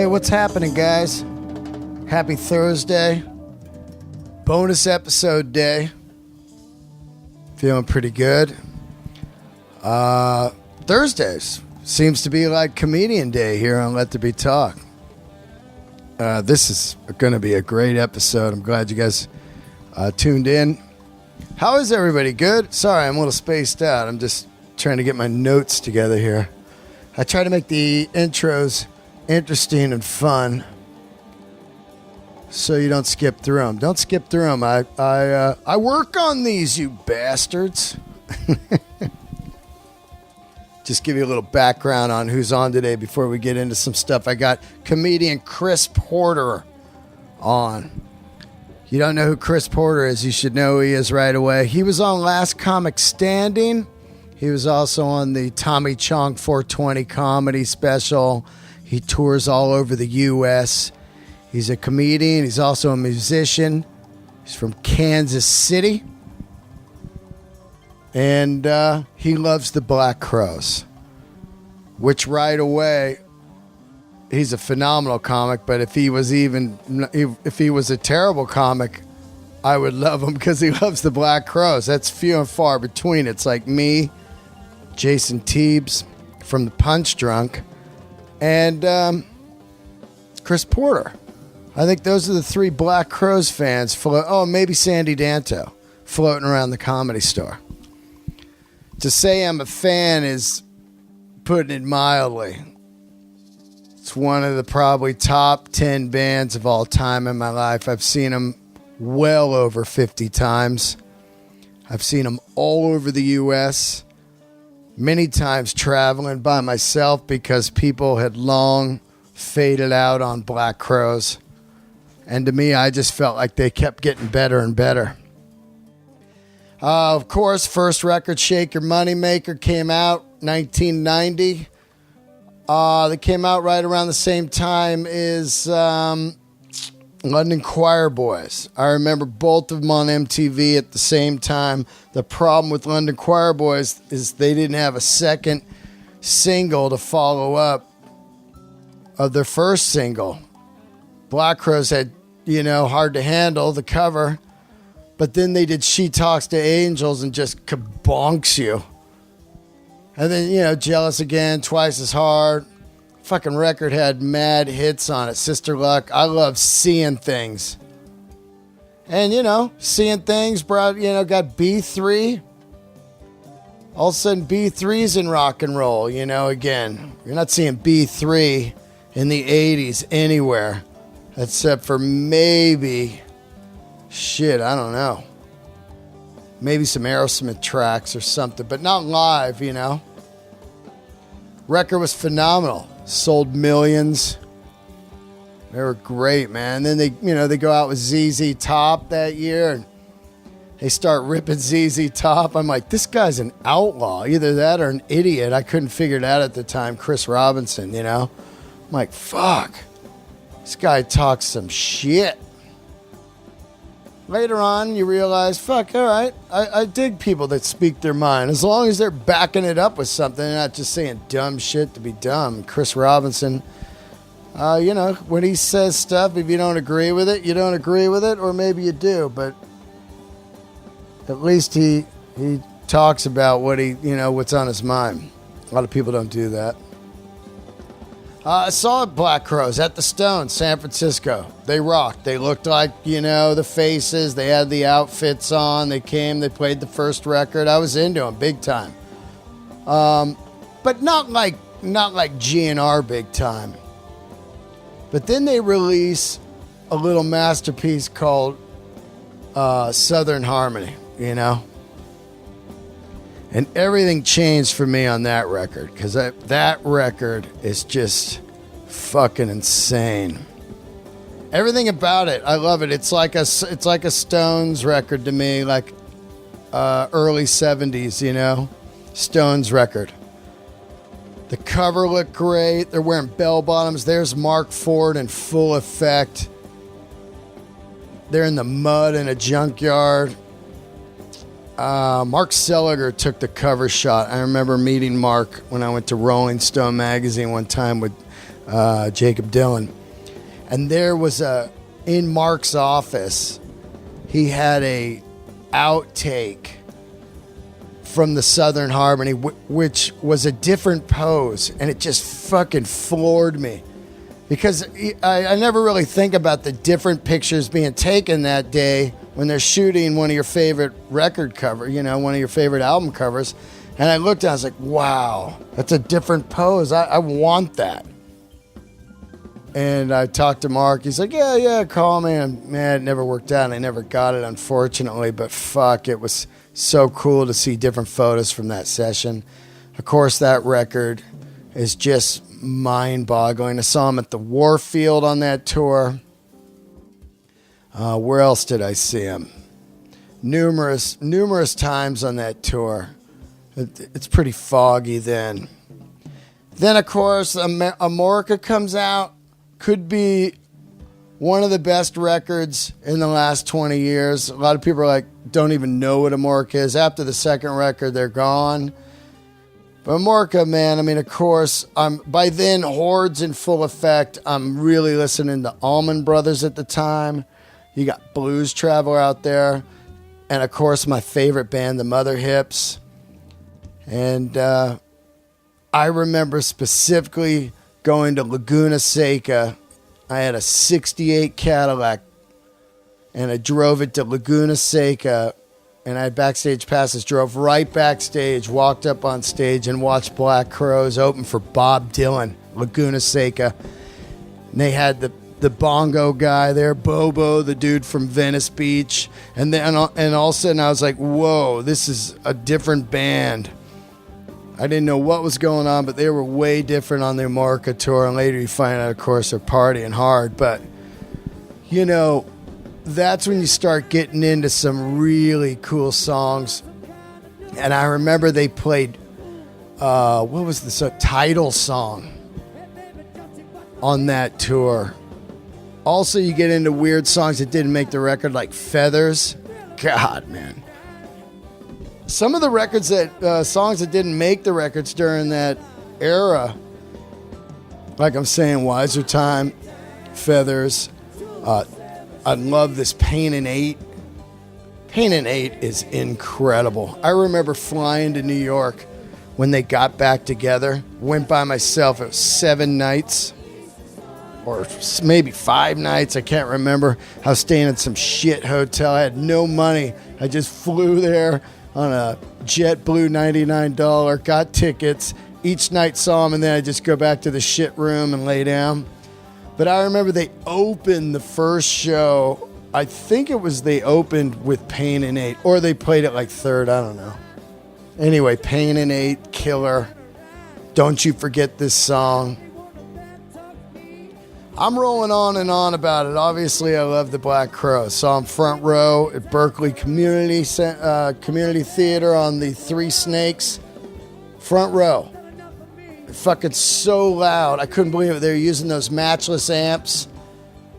Hey, what's happening, guys? Happy Thursday. Bonus episode day. Feeling pretty good. Thursdays seems to be like comedian day here on Let There Be Talk. This is going to be a great episode. I'm glad you guys tuned in. How is everybody? Good? Sorry, I'm a little spaced out. I'm just trying to get my notes together here. I try to make the intros interesting and fun so you don't skip through them. Don't skip through them. I work on these, you bastards. Just give you a little background on who's on today before we get into some stuff. I got comedian Chris Porter on. You don't know who Chris Porter is, you should know who he is right away. He was on Last Comic Standing. He was also on the Tommy Chong 420 comedy special. He tours all over the U.S. He's a comedian. He's also a musician. He's from Kansas City. And he loves the Black Crowes, which right away, he's a phenomenal comic. But if he was a terrible comic, I would love him because he loves the Black Crowes. That's few and far between. It's like me, Jason Teebs from the Punch Drunk, and Chris Porter. I think those are the three Black Crowes fans. Maybe Sandy Danto floating around the Comedy Store. To say I'm a fan is putting it mildly. It's one of the probably top 10 bands of all time in my life. I've seen them well over 50 times. I've seen them all over the U.S., many times traveling by myself because people had long faded out on Black Crowes. And to me, I just felt like they kept getting better and better. Of course, first record, Shake Your Money Maker, came out 1990. They came out right around the same time as London Choir Boys. I remember both of them on MTV at the same time. The problem with London Choir Boys is they didn't have a second single to follow up of their first single. Black Crowes had, Hard to Handle, the cover. But then they did She Talks to Angels and just kabonks you. And then, Jealous Again, Twice as Hard. Fucking record had mad hits on it. Sister Luck. I love Seeing Things. And, Seeing Things got B3. All of a sudden, B3's in rock and roll, again. You're not seeing B3 in the 80s anywhere. Except for maybe... I don't know. Maybe some Aerosmith tracks or something, but not live, Record was phenomenal. Sold millions. They were great, man. And then they go out with ZZ Top that year and they start ripping ZZ Top. I'm like, this guy's an outlaw. Either that or an idiot. I couldn't figure it out at the time. Chris Robinson, I'm like, fuck. This guy talks some shit. Later on, you realize, fuck, all right, I dig people that speak their mind. As long as they're backing it up with something, they're not just saying dumb shit to be dumb. Chris Robinson, when he says stuff, if you don't agree with it, you don't agree with it, or maybe you do, but at least he talks about what what's on his mind. A lot of people don't do that. I saw Black Crowes at the Stone, San Francisco. They rocked. They looked like, the faces. They had the outfits on. They came. They played the first record. I was into them big time. But not like GNR big time. But then they release a little masterpiece called Southern Harmony, And everything changed for me on that record because that record is just fucking insane. Everything about it, I love it. It's like a Stones record to me, like early 70s, Stones record. The cover looked great. They're wearing bell bottoms. There's Mark Ford in full effect. They're in the mud in a junkyard. Mark Seliger took the cover shot. I remember meeting Mark when I went to Rolling Stone magazine one time with Jacob Dylan. And there was in Mark's office, he had a outtake from the Southern Harmony, which was a different pose, and it just fucking floored me. Because I never really think about the different pictures being taken that day when they're shooting one of your favorite record cover, one of your favorite album covers. And I looked and I was like, wow, that's a different pose. I want that. And I talked to Mark. He's like, yeah, call me. And man, it never worked out. And I never got it, unfortunately. But fuck, it was so cool to see different photos from that session. Of course, that record is just mind-boggling. I saw him at the Warfield on that tour. Where else did I see him? Numerous times on that tour. It's pretty foggy then. Then, of course, Amorica comes out. Could be one of the best records in the last 20 years. A lot of people are like, don't even know what Amorica is. After the second record, they're gone. But Amorica, man, I mean, of course, by then, Horde's in full effect. I'm really listening to Allman Brothers at the time. You got Blues Traveler out there. And, of course, my favorite band, the Mother Hips. And I remember specifically going to Laguna Seca. I had a 68 Cadillac, and I drove it to Laguna Seca, and I had backstage passes, drove right backstage, walked up on stage, and watched Black Crowes open for Bob Dylan, Laguna Seca. And they had the bongo guy there, Bobo, the dude from Venice Beach. And all of a sudden I was like, whoa, this is a different band. I didn't know what was going on, but they were way different on the Amorica tour. And later you find out, of course, they're partying hard. But, that's when you start getting into some really cool songs. And I remember they played, what was this, a title song on that tour. Also, you get into weird songs that didn't make the record, like Feathers. God, man. Some of the records songs that didn't make the records during that era, like I'm saying, Wiser Time, Feathers. I love this Pain and 8. Pain and 8 is incredible. I remember flying to New York when they got back together. Went by myself. It was 7 nights. Or maybe 5 nights. I can't remember. I was staying in some shit hotel. I had no money. I just flew there on a JetBlue $99, got tickets, each night saw them, and then I just go back to the shit room and lay down. But I remember they opened the first show, I think they opened with Pain and 8, or they played it like third, I don't know. Anyway, Pain and 8, killer. Don't You Forget This Song. I'm rolling on and on about it. Obviously, I love the Black Crowes. Saw them front row at Berkeley Community Theater on the Three Snakes. Front row. Fucking so loud. I couldn't believe it. They were using those matchless amps,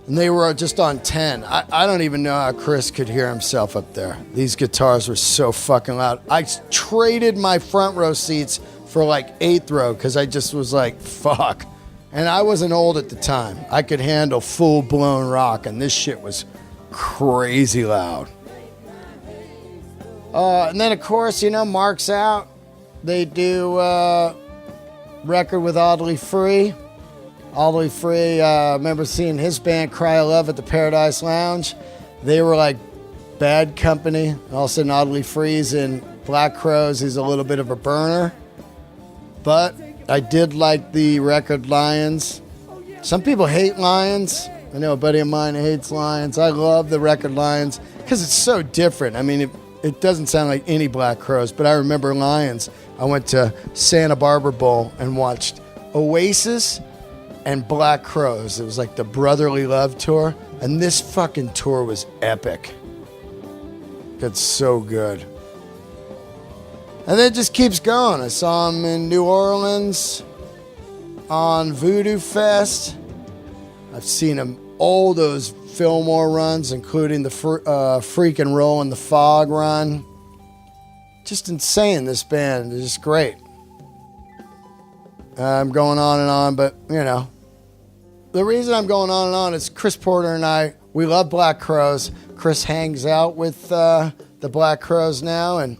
and they were just on 10. I don't even know how Chris could hear himself up there. These guitars were so fucking loud. I traded my front row seats for like 8th row because I just was like, fuck. And I wasn't old at the time. I could handle full-blown rock, and this shit was crazy loud. And then, of course, Mark's out. They do record with Oddly Free. Oddly Free, I remember seeing his band Cry Love at the Paradise Lounge. They were like Bad Company. All of a sudden, Oddly Free's in Black Crowes. He's a little bit of a burner. But I did like the record Lions. Some people hate Lions. I know a buddy of mine hates Lions. I love the record Lions because it's so different. I mean, it doesn't sound like any Black Crowes, but I remember Lions. I went to Santa Barbara Bowl and watched Oasis and Black Crowes. It was like the Brotherly Love tour, and this fucking tour was epic. It's so good. And then it just keeps going. I saw him in New Orleans on Voodoo Fest. I've seen him all those Fillmore runs, including the Freak and Roll in the Fog run. Just insane, this band. It's just great. I'm going on and on, but, the reason I'm going on and on is Chris Porter and I, we love Black Crowes. Chris hangs out with the Black Crowes now, and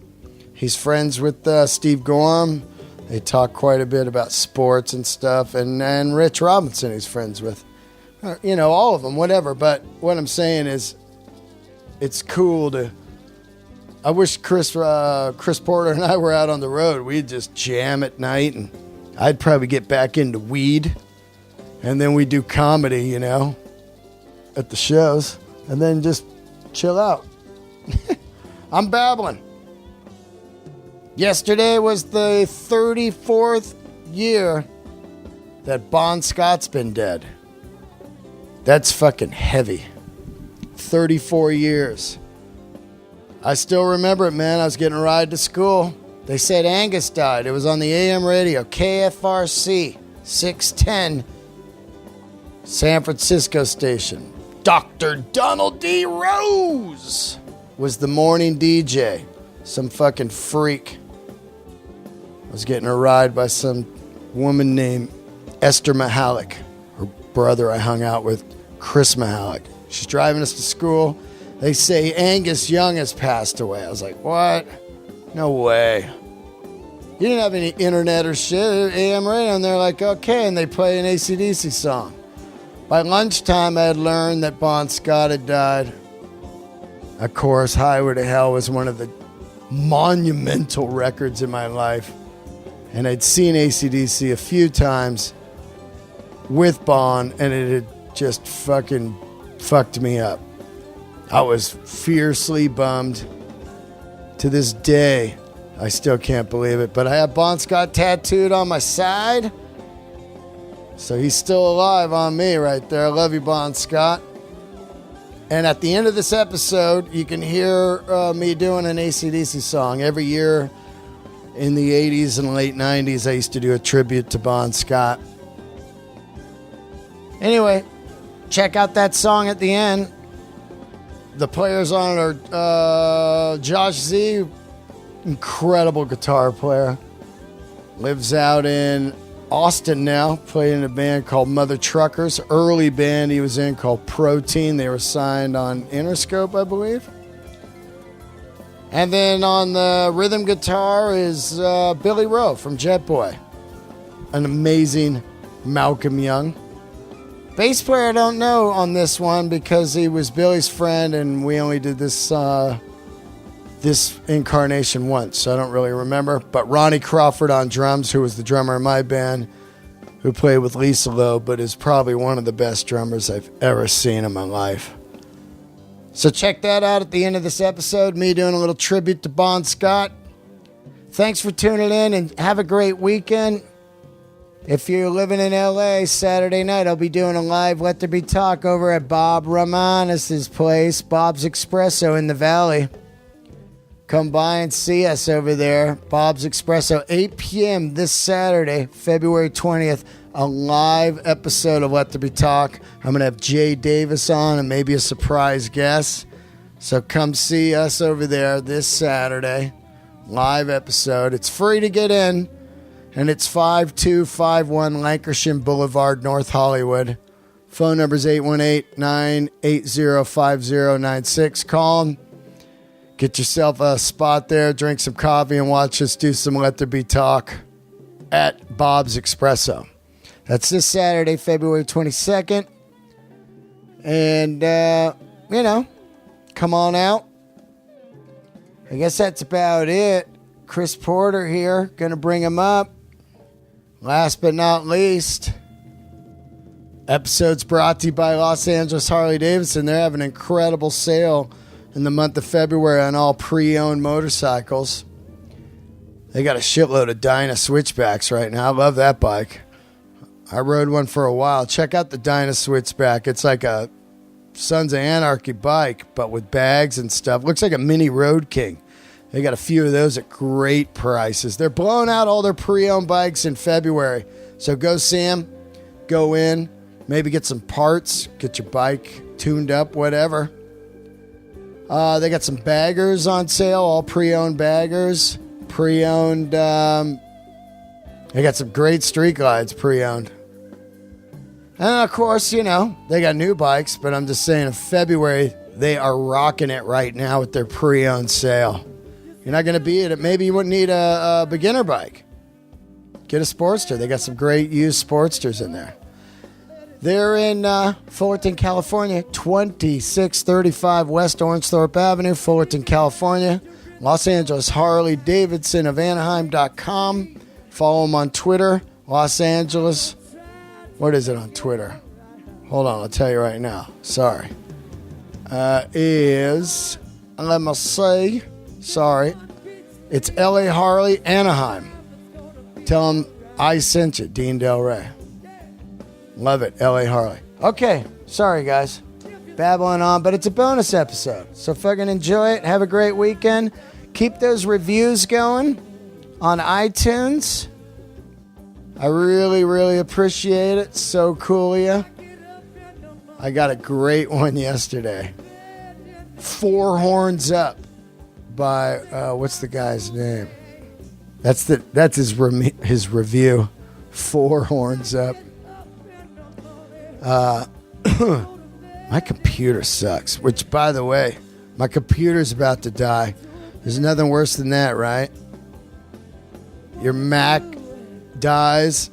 he's friends with Steve Gorham. They talk quite a bit about sports and stuff, and Rich Robinson he's friends with. You know, all of them, whatever. But what I'm saying is, it's cool to... I wish Chris Porter and I were out on the road. We'd just jam at night, and I'd probably get back into weed. And then we'd do comedy, you know, at the shows. And then just chill out. I'm babbling. Yesterday was the 34th year that Bon Scott's been dead. That's fucking heavy. 34 years. I still remember it, man. I was getting a ride to school. They said Angus died. It was on the AM radio, KFRC 610, San Francisco station. Dr. Donald D. Rose was the morning DJ. Some fucking freak. I was getting a ride by some woman named Esther Mahalik. Her brother I hung out with, Chris Mahalik. She's driving us to school. They say Angus Young has passed away. I was like, what? No way. You didn't have any internet or shit. AM radio, and they're like, okay, and they play an AC/DC song. By lunchtime, I had learned that Bon Scott had died. Of course, Highway to Hell was one of the monumental records in my life. And I'd seen AC/DC a few times with Bon, and it had just fucking fucked me up. I was fiercely bummed. To this day, I still can't believe it. But I have Bon Scott tattooed on my side. So he's still alive on me right there. I love you, Bon Scott. And at the end of this episode, you can hear me doing an AC/DC song. Every year in the 80s and late 90s, I used to do a tribute to Bon Scott. Anyway, check out that song at the end. The players on it are Josh Z, incredible guitar player. Lives out in Austin now, played in a band called Mother Truckers. Early band he was in called Protein. They were signed on Interscope, I believe. And then on the rhythm guitar is Billy Rowe from Jet Boy. An amazing Malcolm Young. Bass player I don't know on this one because he was Billy's friend and we only did this incarnation once, so I don't really remember. But Ronnie Crawford on drums, who was the drummer in my band, who played with Lisa Loeb, but is probably one of the best drummers I've ever seen in my life. So check that out at the end of this episode, me doing a little tribute to Bon Scott. Thanks for tuning in and have a great weekend. If you're living in LA, Saturday night, I'll be doing a live Let There Be Talk over at Bob Romanis' place, Bob's Espresso in the Valley. Come by and see us over there. Bob's Espresso, 8 p.m. this Saturday, February 20th. A live episode of Let There Be Talk. I'm going to have Jay Davis on and maybe a surprise guest. So come see us over there this Saturday. Live episode. It's free to get in. And it's 5251 Lancashire Boulevard, North Hollywood. Phone number is 818-980-5096. Call them. Get yourself a spot there, drink some coffee, and watch us do some Let There Be Talk at Bob's Espresso. That's this Saturday, February 22nd. And, come on out. I guess that's about it. Chris Porter here. Going to bring him up. Last but not least, episode's brought to you by Los Angeles Harley Davidson. They're having an incredible sale in the month of February on all pre-owned motorcycles. They got a shitload of Dyna switchbacks right now. I love that bike. I rode one for a while. Check out the Dyna switchback. It's like a Sons of Anarchy bike, but with bags and stuff. Looks like a mini Road King. They got a few of those at great prices. They're blowing out all their pre-owned bikes in February. So go see them. Go in. Maybe get some parts. Get your bike tuned up, whatever. They got some baggers on sale. All pre-owned baggers. Pre-owned. They got some great street glides pre-owned. And of course, you know, they got new bikes, but I'm just saying in February, they are rocking it right now with their pre-owned sale. You're not going to beat it. Maybe you wouldn't need a beginner bike. Get a Sportster. They got some great used Sportsters in there. They're in Fullerton, California, 2635 West Orangethorpe Avenue, Fullerton, California. Los Angeles Harley Davidson of Anaheim.com. Follow them on Twitter. Los Angeles. What is it on Twitter? Hold on, I'll tell you right now. Sorry. Let me see. Sorry. It's LA Harley Anaheim. Tell them I sent you, Dean Del Rey. Love it, LA Harley. Okay, sorry guys. Babbling on, but it's a bonus episode. So fucking enjoy it. Have a great weekend. Keep those reviews going on iTunes. I really, really appreciate it. So cool of you. I got a great one yesterday. Four Horns Up by, what's the guy's name? That's his review. Four Horns Up. My computer sucks, which, by the way, my computer's about to die. There's nothing worse than that, right? Your Mac dies.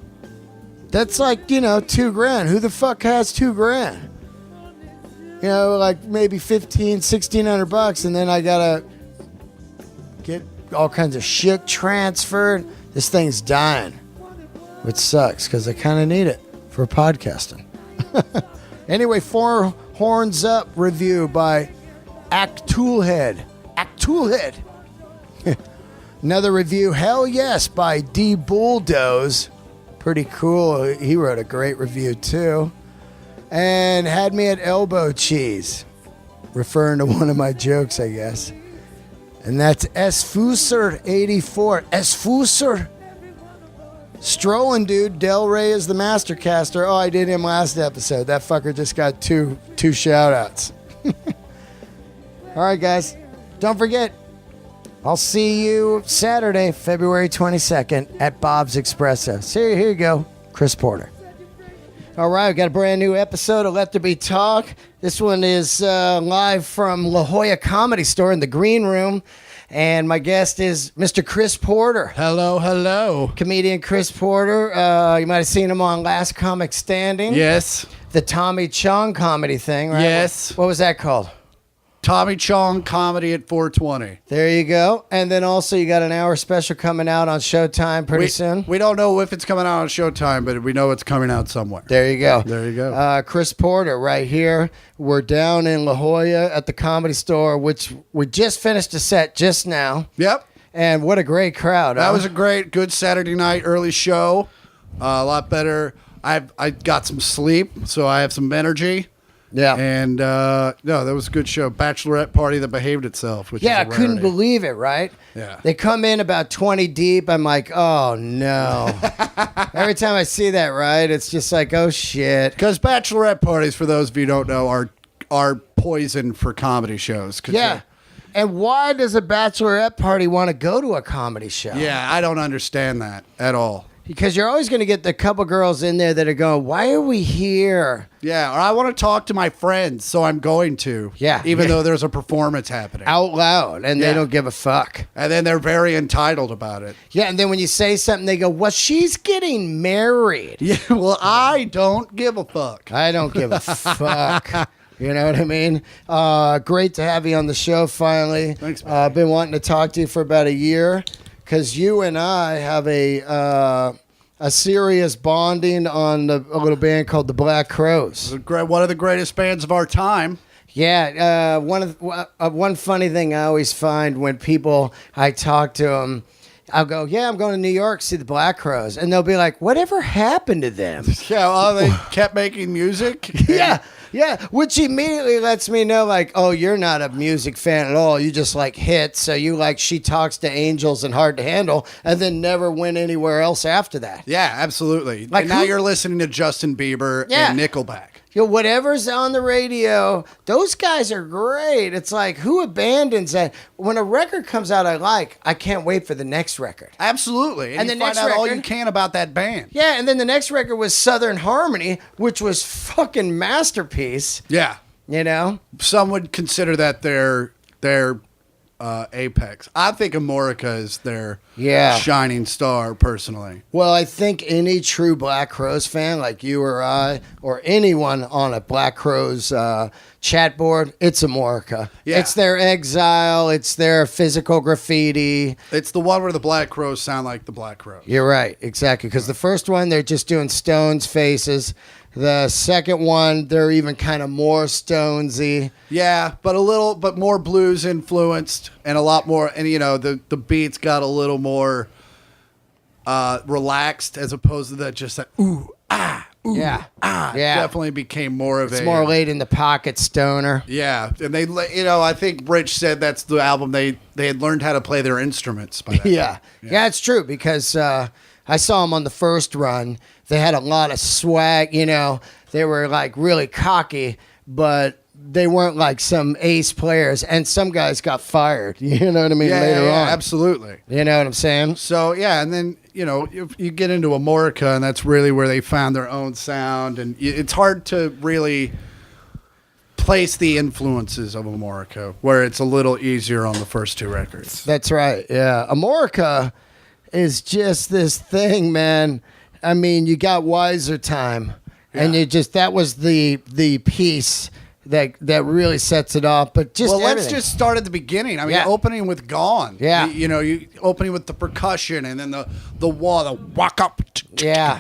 That's like, you know, $2,000. Who the fuck has $2,000? You know, like maybe $1,600, and then I gotta get all kinds of shit transferred. This thing's dying, which sucks because I kind of need it for podcasting. Anyway, Four Horns Up review by Toolhead. Another review, Hell Yes, by D Bulldoze. Pretty cool. He wrote a great review too. And Had Me at Elbow Cheese, referring to one of my jokes, I guess. And that's Sfuser84. Sfuser. Strolling dude, Del Rey is the Mastercaster. Oh, I did him last episode. That fucker just got two shout outs. All right, guys. Don't forget, I'll see you Saturday, February 22nd at Bob's Espresso. See, here you go, Chris Porter. All right, we've got a brand new episode of Let There Be Talk. This one is live from La Jolla Comedy Store in the green room. And my guest is Mr. Chris Porter. Hello, hello. Comedian Chris Porter. You might have seen him on Last Comic Standing. Yes. The Tommy Chong comedy thing, right? Yes. What was that called? Tommy Chong Comedy at 420. There you go. And then also you got an hour special coming out on Showtime pretty soon. We don't know if it's coming out on Showtime, but we know it's coming out somewhere. There you go. There you go. Chris Porter right here. We're down in La Jolla at the Comedy Store, which we just finished a set just now. Yep. And what a great crowd. That was a good Saturday night early show. A lot better. I got some sleep, so I have some energy. Yeah. And, no, that was a good show. Bachelorette party that behaved itself, which is a I couldn't rarity. believe it, right? Yeah. They come in about 20 deep. I'm like, oh, no. Every time I see that, right, it's just like, oh, shit. Because bachelorette parties, for those of you who don't know, are poison for comedy shows. Yeah. And why does a bachelorette party want to go to a comedy show? Yeah, I don't understand that at all. Because you're always going to get the couple girls in there that are going, why are we here? Yeah, or I want to talk to my friends, so I'm going to. Yeah. Even though there's a performance happening. Out loud, and they don't give a fuck. And then they're very entitled about it. Yeah, and then when you say something, they go, well, she's getting married. Yeah, well, I don't give a fuck. I don't give a fuck. You know what I mean? Great to have you on the show finally. Thanks, man. I've been wanting to talk to you for about a year. Because you and I have a serious bonding on a little band called the Black Crowes. One of the greatest bands of our time. Yeah, one funny thing I always find when I talk to them, I'll go, yeah, I'm going to New York to see the Black Crowes. And they'll be like, whatever happened to them? Yeah, they kept making music. Yeah, which immediately lets me know, like, oh, you're not a music fan at all. You just like hits. So you like She Talks to Angels and Hard to Handle, and then never went anywhere else after that. Yeah, absolutely. Like and now you're listening to Justin Bieber and Nickelback. whatever's on the radio, those guys are great. It's like, who abandons that? When a record comes out I can't wait for the next record. Absolutely. And the you find next out all record- you can about that band. Yeah, and then the next record was Southern Harmony, which was fucking masterpiece, Yeah. you know? Some would consider that their apex. I think Amorica is their shining star, personally. Well, I think any true Black Crowes fan, like you or I, or anyone on a Black Crowes chat board, it's Amorica. Yeah. It's their Exile. It's their Physical Graffiti. It's the one where the Black Crows sound like the Black Crows. You're right, exactly. Because the first one, they're just doing Stones faces. The second one, they're even kind of more Stonesy. Yeah, but more blues influenced and a lot more, and the beats got a little more relaxed as opposed to that just that ooh ah. Definitely became more of It's more laid in the pocket stoner. Yeah, and they, I think Rich said that's the album they had learned how to play their instruments by that Yeah, time. it's true because I saw them on the first run. They had a lot of swag, They were like really cocky, but they weren't like some ace players. And some guys got fired. You know what I mean? Later on, absolutely. You know what I'm saying? So yeah, and then if you get into Amorica, and that's really where they found their own sound, and it's hard to really place the influences of Amorica, where it's a little easier on the first two records. That's right. Yeah, Amorica is just this thing, man. I mean, you got Wiser Time, and that was the piece that really sets it off. But let's just start at the beginning. I mean, opening with Gone. Yeah. You opening with the percussion, and then the wall, the walk up. Yeah.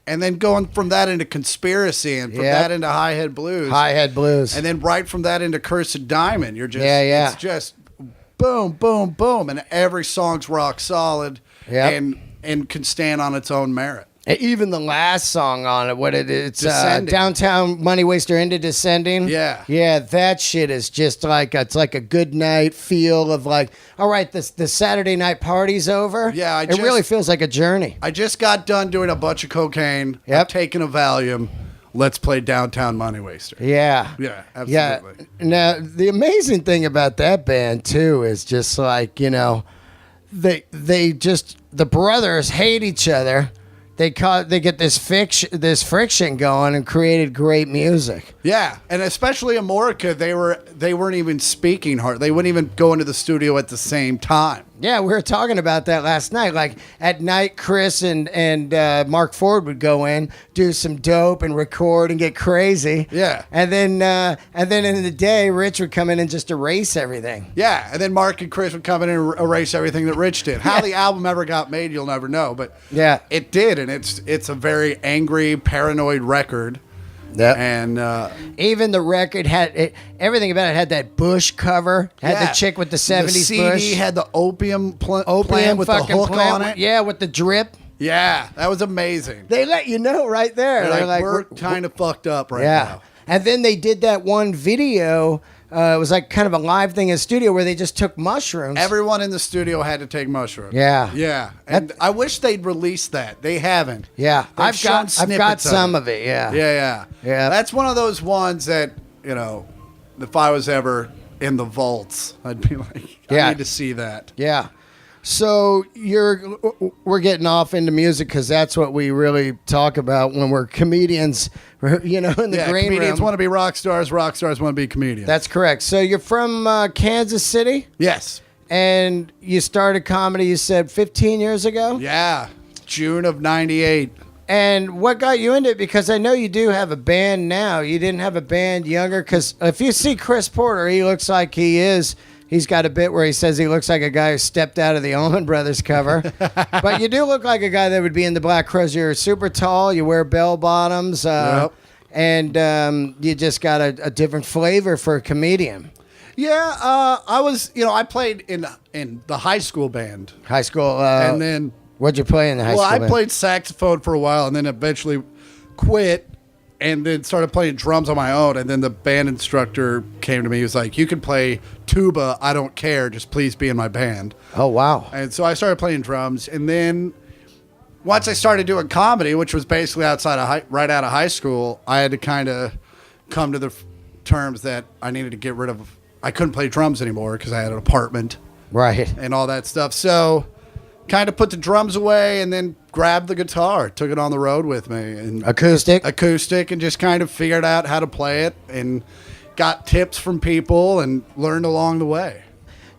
And then going from that into Conspiracy, and from that into Hi-Hat Blues. Hi-Hat Blues. And then right from that into Cursed Diamond. You're just it's just boom, boom, boom, and every song's rock solid and can stand on its own merit. Even the last song on it, it's Descending. Downtown Money Waster into Descending. Yeah, that shit is just like it's like a good night feel of like, all right, the Saturday night party's over. Yeah, it really feels like a journey. I just got done doing a bunch of cocaine. Yep. I've taken a Valium. Let's play Downtown Money Waster. Yeah, absolutely. Yeah. Now the amazing thing about that band too is just like they just the brothers hate each other. They get this friction going and created great music. Yeah, and especially Amorica, they weren't even speaking hard. They wouldn't even go into the studio at the same time. Yeah, we were talking about that last night. Like at night, Chris and Mark Ford would go in, do some dope, and record and get crazy. Yeah, and then in the day, Rich would come in and just erase everything. Yeah, and then Mark and Chris would come in and erase everything that Rich did. How the album ever got made, you'll never know, but it did, and it's a very angry, paranoid record. Yeah, and even the record had everything about it had that Bush cover. Had the chick with the 70s the CD Bush. had the opium plant with the hook on it. Yeah, with the drip. Yeah, that was amazing. They let you know right there. They're like, we're kind of fucked up right now. And then they did that one video. It was like kind of a live thing in the studio where they just took mushrooms. Everyone in the studio had to take mushrooms. Yeah. Yeah. And I wish they'd released that. They haven't. Yeah. I've got some of it. Yeah. Yeah. That's one of those ones that, if I was ever in the vaults, I'd be like, I need to see that. Yeah. So we're getting off into music because that's what we really talk about when we're comedians, in the green room. Comedians want to be rock stars want to be comedians. That's correct. So you're from Kansas City? Yes. And you started comedy, you said 15 years ago? Yeah. June of 98. And what got you into it? Because I know you do have a band now. You didn't have a band younger. Because if you see Chris Porter, he looks like he is. He's got a bit where he says he looks like a guy who stepped out of the Allman Brothers cover. But you do look like a guy that would be in the Black Crowes. You're super tall. You wear bell bottoms. And you just got a different flavor for a comedian. Yeah, I was, I played in the high school band. High school. And then... What'd you play in the high school band? Well, I played saxophone for a while and then eventually quit and then started playing drums on my own. And then the band instructor came to me. He was like, you can play tuba. I don't care. Just please be in my band. Oh, wow. And so I started playing drums. And then once I started doing comedy, which was basically right out of high school, I had to kind of come to the terms that I needed to get rid of. I couldn't play drums anymore because I had an apartment. Right. And all that stuff. So kind of put the drums away and then grabbed the guitar, took it on the road with me. And Acoustic, and just kind of figured out how to play it and got tips from people and learned along the way.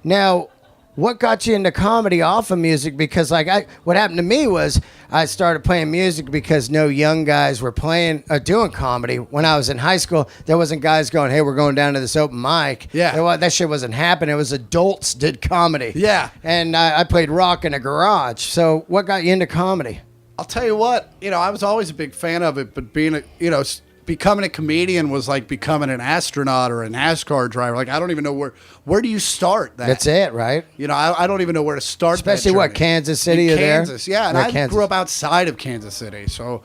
Now, what got you into comedy off of music? Because what happened to me was I started playing music because no young guys were doing comedy. When I was in high school, there wasn't guys going, hey, we're going down to this open mic. Yeah. That shit wasn't happening. It was adults did comedy. Yeah. And I played rock in a garage. So what got you into comedy? I'll tell you what, I was always a big fan of it, but becoming a comedian was like becoming an astronaut or a NASCAR driver. Like, I don't even know where do you start that? That's it, right? I don't even know where to start. Especially that Kansas City? Kansas, there? yeah. And I Kansas. grew up outside of Kansas City, so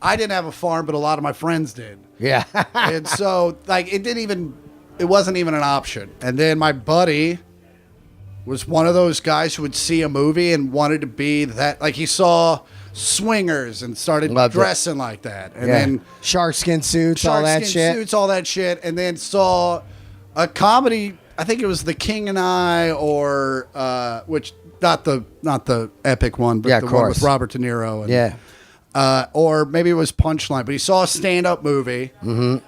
I didn't have a farm, but a lot of my friends did. Yeah. And so, it wasn't even an option. And then my buddy was one of those guys who would see a movie and wanted to be that. Like, he saw Swingers and started dressing like that, and then sharkskin suits, all that shit, and then saw a comedy. I think it was The King and I, or which not the epic one, but the one with Robert De Niro. And, or maybe it was Punchline, but he saw a stand-up movie. Mm-hmm.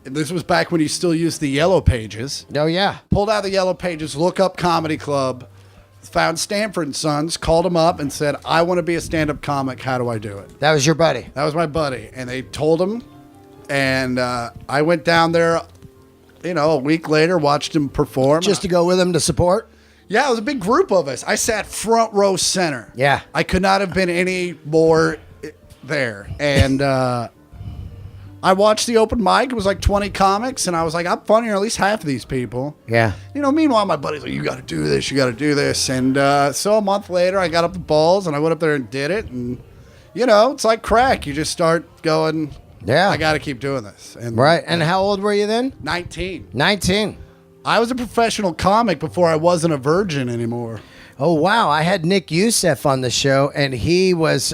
This was back when he still used the Yellow Pages. Oh yeah, pulled out the Yellow Pages, look up Comedy Club. Found Stanford & Sons, called him up and said, I want to be a stand-up comic. How do I do it? That was your buddy? That was my buddy. And they told him, and I went down there, a week later, watched him perform. Just to go with him to support? Yeah, it was a big group of us. I sat front row center. Yeah. I could not have been any more there. And I watched the open mic. It was like 20 comics, and I was like, I'm funnier than at least half of these people. Yeah. Meanwhile, my buddy's like, you got to do this, you got to do this. And so a month later, I got up the balls, and I went up there and did it. And, it's like crack. You just start going, I got to keep doing this. And, right. And how old were you then? 19. 19. I was a professional comic before I wasn't a virgin anymore. Oh, wow. I had Nick Youssef on the show, and he was...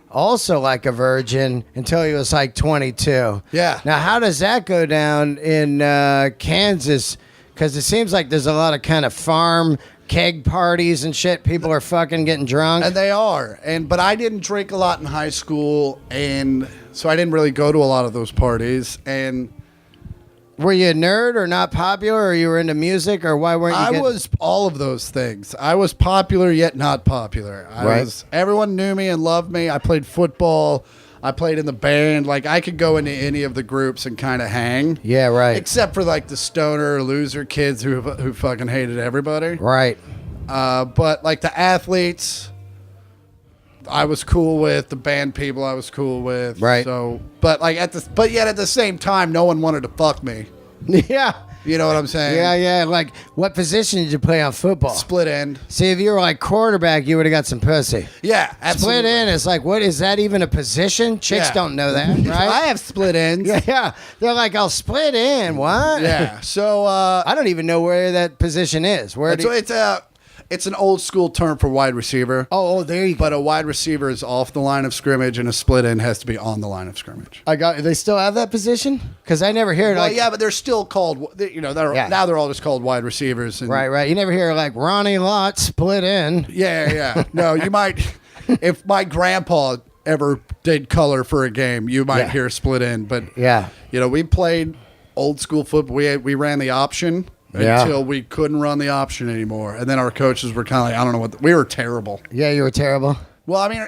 also like a virgin until he was like 22. Yeah. Now, how does that go down in Kansas? Because it seems like there's a lot of kind of farm keg parties and shit. People are fucking getting drunk. And they are. But I didn't drink a lot in high school, and so I didn't really go to a lot of those parties. And were you a nerd or not popular, or you were into music, or why weren't you? I was all of those things. I was popular yet not popular. Everyone knew me and loved me. I played football. I played in the band. Like, I could go into any of the groups and kind of hang. Yeah, right. Except for like the stoner loser kids who fucking hated everybody. Right. But like the athletes, I was cool with. The band people, I was cool with. Right. So, but yet at the same time, no one wanted to fuck me. Yeah. You know what I'm saying? Yeah. Like, what position did you play on football? Split end. See, if you were like quarterback, you would have got some pussy. Yeah, absolutely. Split end is like, what is that even a position? Chicks don't know that, right? I have split ends. Yeah. They're like, I'll split in. What? Yeah. So I don't even know where that position is. It's an old school term for wide receiver. Oh, there you go. But a wide receiver is off the line of scrimmage, and a split end has to be on the line of scrimmage. They still have that position? Because I never hear it. Well, yeah, but they're still called. Now they're all just called wide receivers. And, right. You never hear like Ronnie Lott split in. Yeah. No, you might. If my grandpa ever did color for a game, you might hear split in. But we played old school football. We ran the option. Until we couldn't run the option anymore. And then our coaches were kind of like, I don't know we were terrible. Yeah, you were terrible. Well, I mean,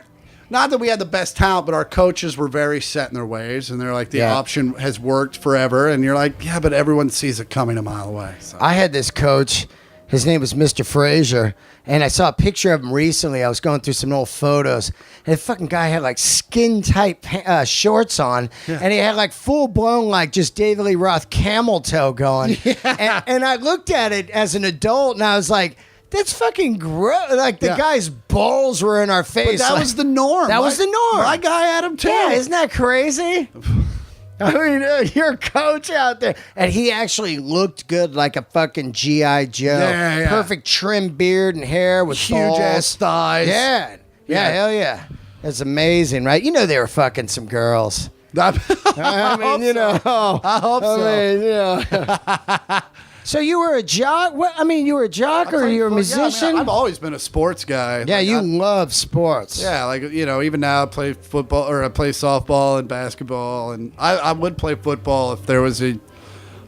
not that we had the best talent, but our coaches were very set in their ways. And they're like, the option has worked forever. And you're like, yeah, but everyone sees it coming a mile away. So. I had this coach. His name was Mr. Frazier. And I saw a picture of him recently. I was going through some old photos. And the fucking guy had like skin tight shorts on. Yeah. And he had like full blown, like just David Lee Roth camel toe going. Yeah. And I looked at it as an adult and I was like, that's fucking gross. Like the guy's balls were in our face. But that was the norm. That was the norm. My guy had him too. Yeah, isn't that crazy? I mean, you're a coach out there. And he actually looked good like a fucking G.I. Joe. Yeah. Perfect trim beard and hair with huge ass thighs. Yeah. Yeah, hell yeah. That's amazing, right? You know they were fucking some girls. I mean, you know. I hope so. Mean, you know. So you were a jock? What? I mean, you were a jock or you were a musician? Yeah, I mean, I've always been a sports guy. Yeah, you love sports. Yeah, like, you know, even now I play football or I play softball and basketball, and I would play football if there was a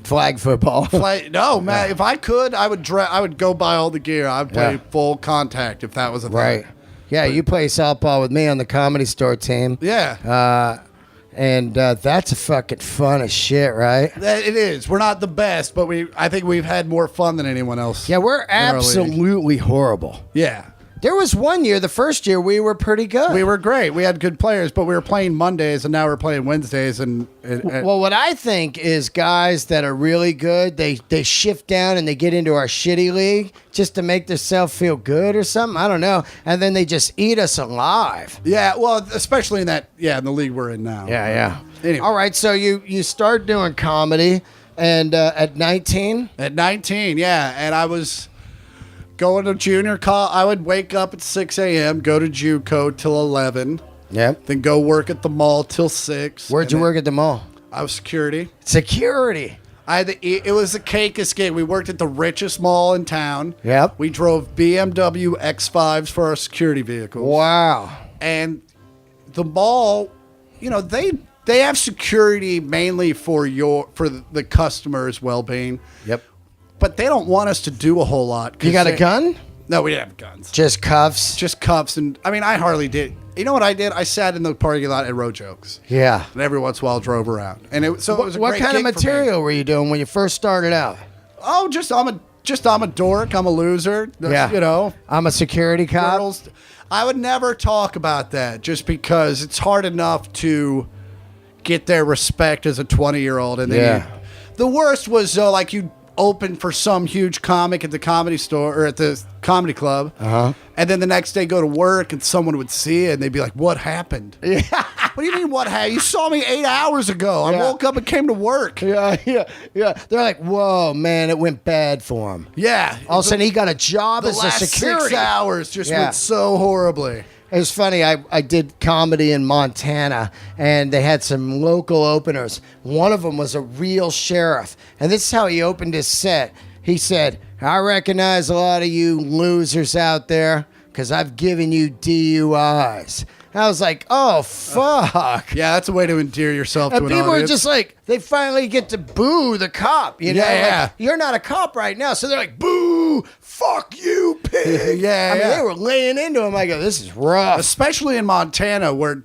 flag football. No, man, if I could, I would go buy all the gear. I'd play full contact if that was a thing. Right. Yeah, you play softball with me on the Comedy Store team. Yeah. And that's a fucking fun as shit, right? It is. We're not the best, but I think we've had more fun than anyone else. Yeah, we're absolutely horrible. Yeah. There was one year, the first year, we were pretty good. We were great. We had good players, but we were playing Mondays, and now we're playing Wednesdays. Well, what I think is guys that are really good, they shift down and they get into our shitty league just to make themselves feel good or something. I don't know. And then they just eat us alive. Yeah, well, especially in in the league we're in now. Yeah. Anyway. All right, so you start doing comedy, and at 19? At 19, yeah. And I was going to junior college. I would wake up at 6 a.m., go to JUCO till 11. Yep. Then go work at the mall till 6. Where'd you work at the mall? I was security. Security. It was the cakest gig. We worked at the richest mall in town. Yep. We drove BMW X5s for our security vehicles. Wow. And the mall, you know, they have security mainly for the customer's well-being. Yep. But they don't want us to do a whole lot. You got a gun? No, we didn't have guns. Just cuffs? Just cuffs. And I mean, I hardly did. You know what I did? I sat in the parking lot and wrote jokes. Yeah. And every once in a while drove around. And it was a What great kind of gig for me. material were you doing when you first started out? Oh, I'm a dork. I'm a loser. Yeah. You know. I'm a security cop. Girls. I would never talk about that just because it's hard enough to get their respect as a 20-year-old. And then the worst was like you open for some huge comic at the Comedy Store or at the comedy club, and then the next day go to work and someone would see it and they'd be like, "What happened?" Yeah. What do you mean what happened? You saw me 8 hours ago. I woke up and came to work. Yeah. They're like, "Whoa, man, it went bad for him." Yeah. All of a sudden, he got a job as a security. 6 hours just went so horribly. It was funny. I did comedy in Montana, and they had some local openers. One of them was a real sheriff, and this is how he opened his set. He said, "I recognize a lot of you losers out there because I've given you DUIs." And I was like, "Oh, fuck." Yeah, that's a way to endear yourself And to an people audience. are just like, they finally get to boo the cop. You know, like, you're not a cop right now. So they're like, "Boo, fuck you, pig." I mean, they were laying into him. I go, "This is rough." Especially in Montana where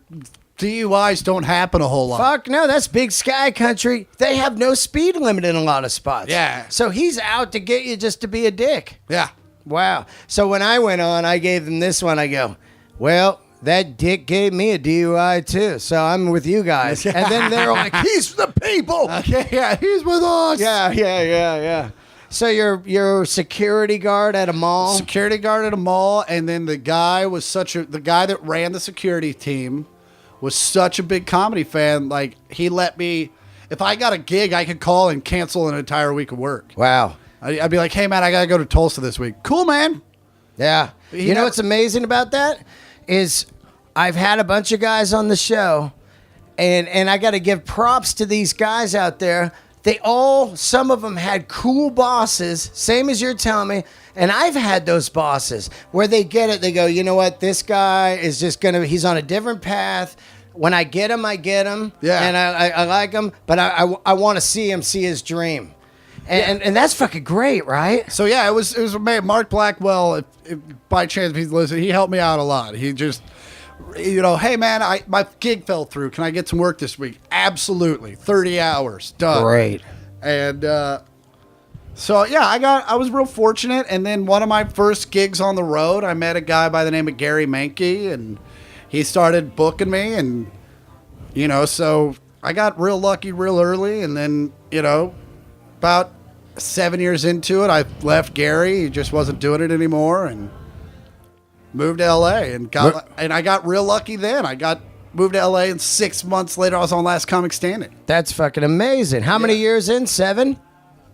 DUIs don't happen a whole lot. Fuck no, that's big sky country. They have no speed limit in a lot of spots. Yeah. So he's out to get you just to be a dick. Yeah. Wow. So when I went on, I gave them this one. I go, "Well, that dick gave me a DUI too, so I'm with you guys." And then they're like, "He's the people." Yeah, he's with us. Yeah. So you're a security guard at a mall? Security guard at a mall, and then the guy that ran the security team was such a big comedy fan. Like, he let me, if I got a gig, I could call and cancel an entire week of work. Wow. I'd be like, "Hey man, I gotta go to Tulsa this week." "Cool, man." Yeah. You know what's amazing about that is I've had a bunch of guys on the show, and I got to give props to these guys out there. Some of them had cool bosses, same as you're telling me, and I've had those bosses where they get it. They go, "You know what? This guy is just he's on a different path. When I get him, I get him. Yeah. And I like him, but I want to see him see his dream." And that's fucking great, right? So yeah, it was Mark Blackwell. If by chance if he's listening, he helped me out a lot. He just, you know, "Hey man, my gig fell through. Can I get some work this week?" "Absolutely, 30 hours, done." Great. And so yeah, I was real fortunate. And then one of my first gigs on the road, I met a guy by the name of Gary Mankey, and he started booking me, and you know, so I got real lucky real early, and then you know, about 7 years into it, I left Gary. He just wasn't doing it anymore, and moved to LA and I got real lucky then. I moved to LA, and 6 months later I was on Last Comic Standing. That's fucking amazing. How many years in? 7?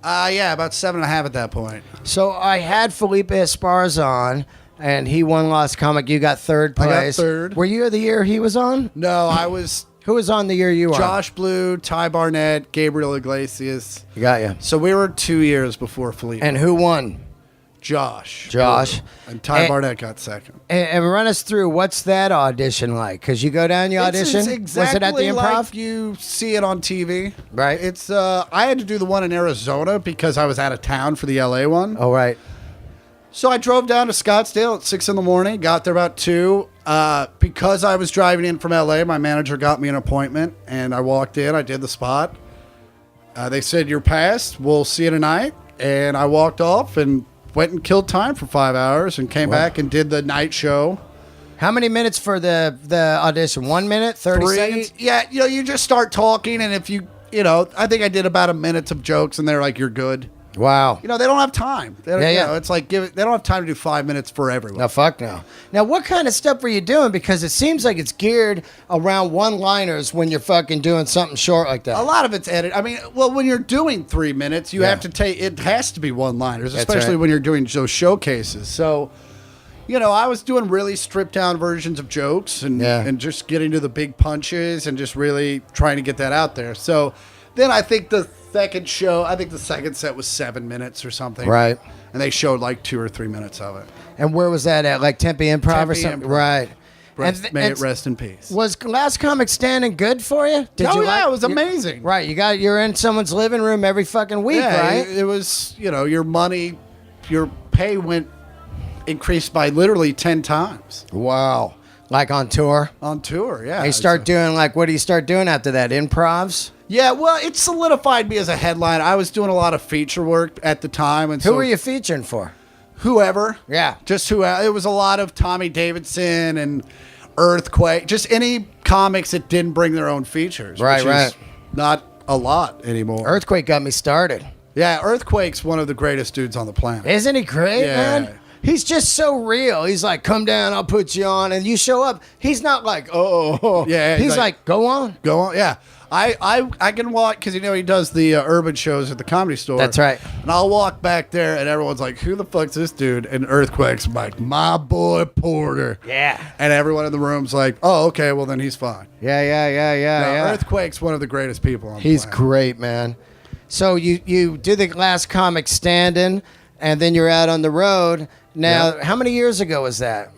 Yeah, about 7.5 at that point. So I had Felipe Esparza on, and he won Lost Comic. You got third I place. got third. Were you the year he was on? No, I was Who was on the year you were? Josh Blue, Ty Barnett, Gabriel Iglesias. You got you. So we were 2 years before Felipe. And who won? Josh. Josh. And Ty Barnett got second. And run us through, what's that audition like? Because you go down, you audition. It's exactly was it at the Improv? like you see it on TV. Right. It's I had to do the one in Arizona because I was out of town for the LA one. Oh, right. So I drove down to Scottsdale at 6 a.m, got there about 2. Because I was driving in from LA, my manager got me an appointment, and I walked in, I did the spot. They said, "You're passed, we'll see you tonight." And I walked off and went and killed time for 5 hours and came back and did the night show. How many minutes for the audition? 1 minute, 30 seconds? Yeah, you just start talking, and if I think I did about a minute of jokes, and they're like, "You're good." Wow. They don't have time. They don't, Yeah. it's like they don't have time to do 5 minutes for everyone. No, fuck no. Now, what kind of stuff were you doing? Because it seems like it's geared around one-liners when you're fucking doing something short like that. A lot of it's edited. I mean, well, when you're doing 3 minutes, you have to take. It has to be one-liners, especially when you're doing those showcases. So, I was doing really stripped-down versions of jokes and just getting to the big punches and just really trying to get that out there. So, then I think the second set was 7 minutes or something. Right. And they showed like 2 or 3 minutes of it. And where was that at? Like Tempe Improv or Tempe something? Improv. Right. May it rest in peace. Was Last Comic Standing good for you? It was amazing. Right. You're in someone's living room every fucking week, right? It was, your money, your pay increased by literally 10 times. Wow. Like on tour? On tour, yeah. You start doing what do you start doing after that? Improvs? Yeah, well, it solidified me as a headline. I was doing a lot of feature work at the time. And Who were you featuring for? Whoever. Yeah. Just whoever. It was a lot of Tommy Davidson and Earthquake. Just any comics that didn't bring their own features. Right, which is not a lot anymore. Earthquake got me started. Yeah, Earthquake's one of the greatest dudes on the planet. Isn't he great, Yeah. man? He's just so real. He's like, "Come down, I'll put you on," and you show up. He's not like, "Oh." Yeah, He's like, "Go on." Go on, yeah. I can walk because he does the urban shows at the Comedy Store. That's right. And I'll walk back there, and everyone's like, "Who the fuck's this dude?" And Earthquake's like, "My boy Porter." Yeah. And everyone in the room's like, "Oh, okay, well then he's fine." Yeah. Earthquake's one of the greatest people on the He's planet. great, man. So you do the Last Comic Standing, and then you're out on the road. Now, how many years ago was that?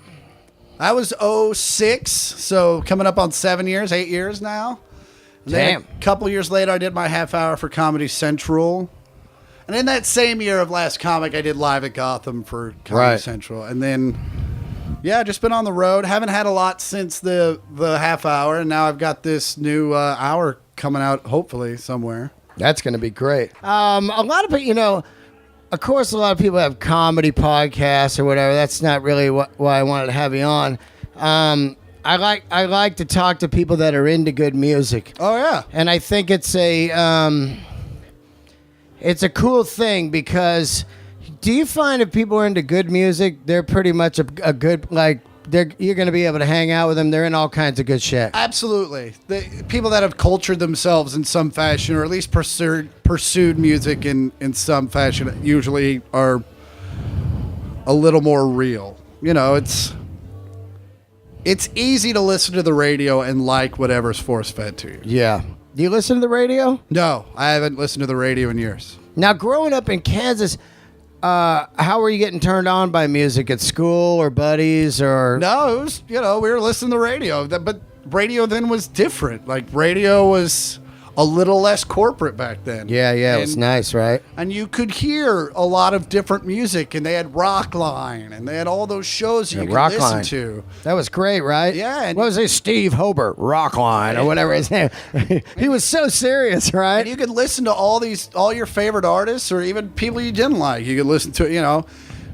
That was 06, so coming up on 7 years, 8 years now. And then Damn. a couple years later, I did my half hour for Comedy Central. And in that same year of Last Comic, I did Live at Gotham for Comedy Central. And then, just been on the road. Haven't had a lot since the half hour. And now I've got this new hour coming out, hopefully, somewhere. That's going to be great. A lot of people, of course, a lot of people have comedy podcasts or whatever. That's not really why I wanted to have you on. I like to talk to people that are into good music. Oh yeah, and I think it's a cool thing because do you find if people are into good music, they're pretty much a good you're going to be able to hang out with them. They're in all kinds of good shit. Absolutely. The people that have cultured themselves in some fashion, or at least pursued music in some fashion, usually are a little more real. It's easy to listen to the radio and like whatever's force-fed to you. Yeah. Do you listen to the radio? No, I haven't listened to the radio in years. Now, growing up in Kansas, how were you getting turned on by music at school or buddies or? No, it was, we were listening to the radio. But radio then was different. Like, radio was a little less corporate back then. Yeah, it was nice, right? And you could hear a lot of different music, and they had Rockline, and they had all those shows you could listen to. That was great, right? Yeah. And what was it? Steve Hobart, Rockline, or whatever his name. He was so serious, right? And you could listen to all your favorite artists, or even people you didn't like. You could listen to,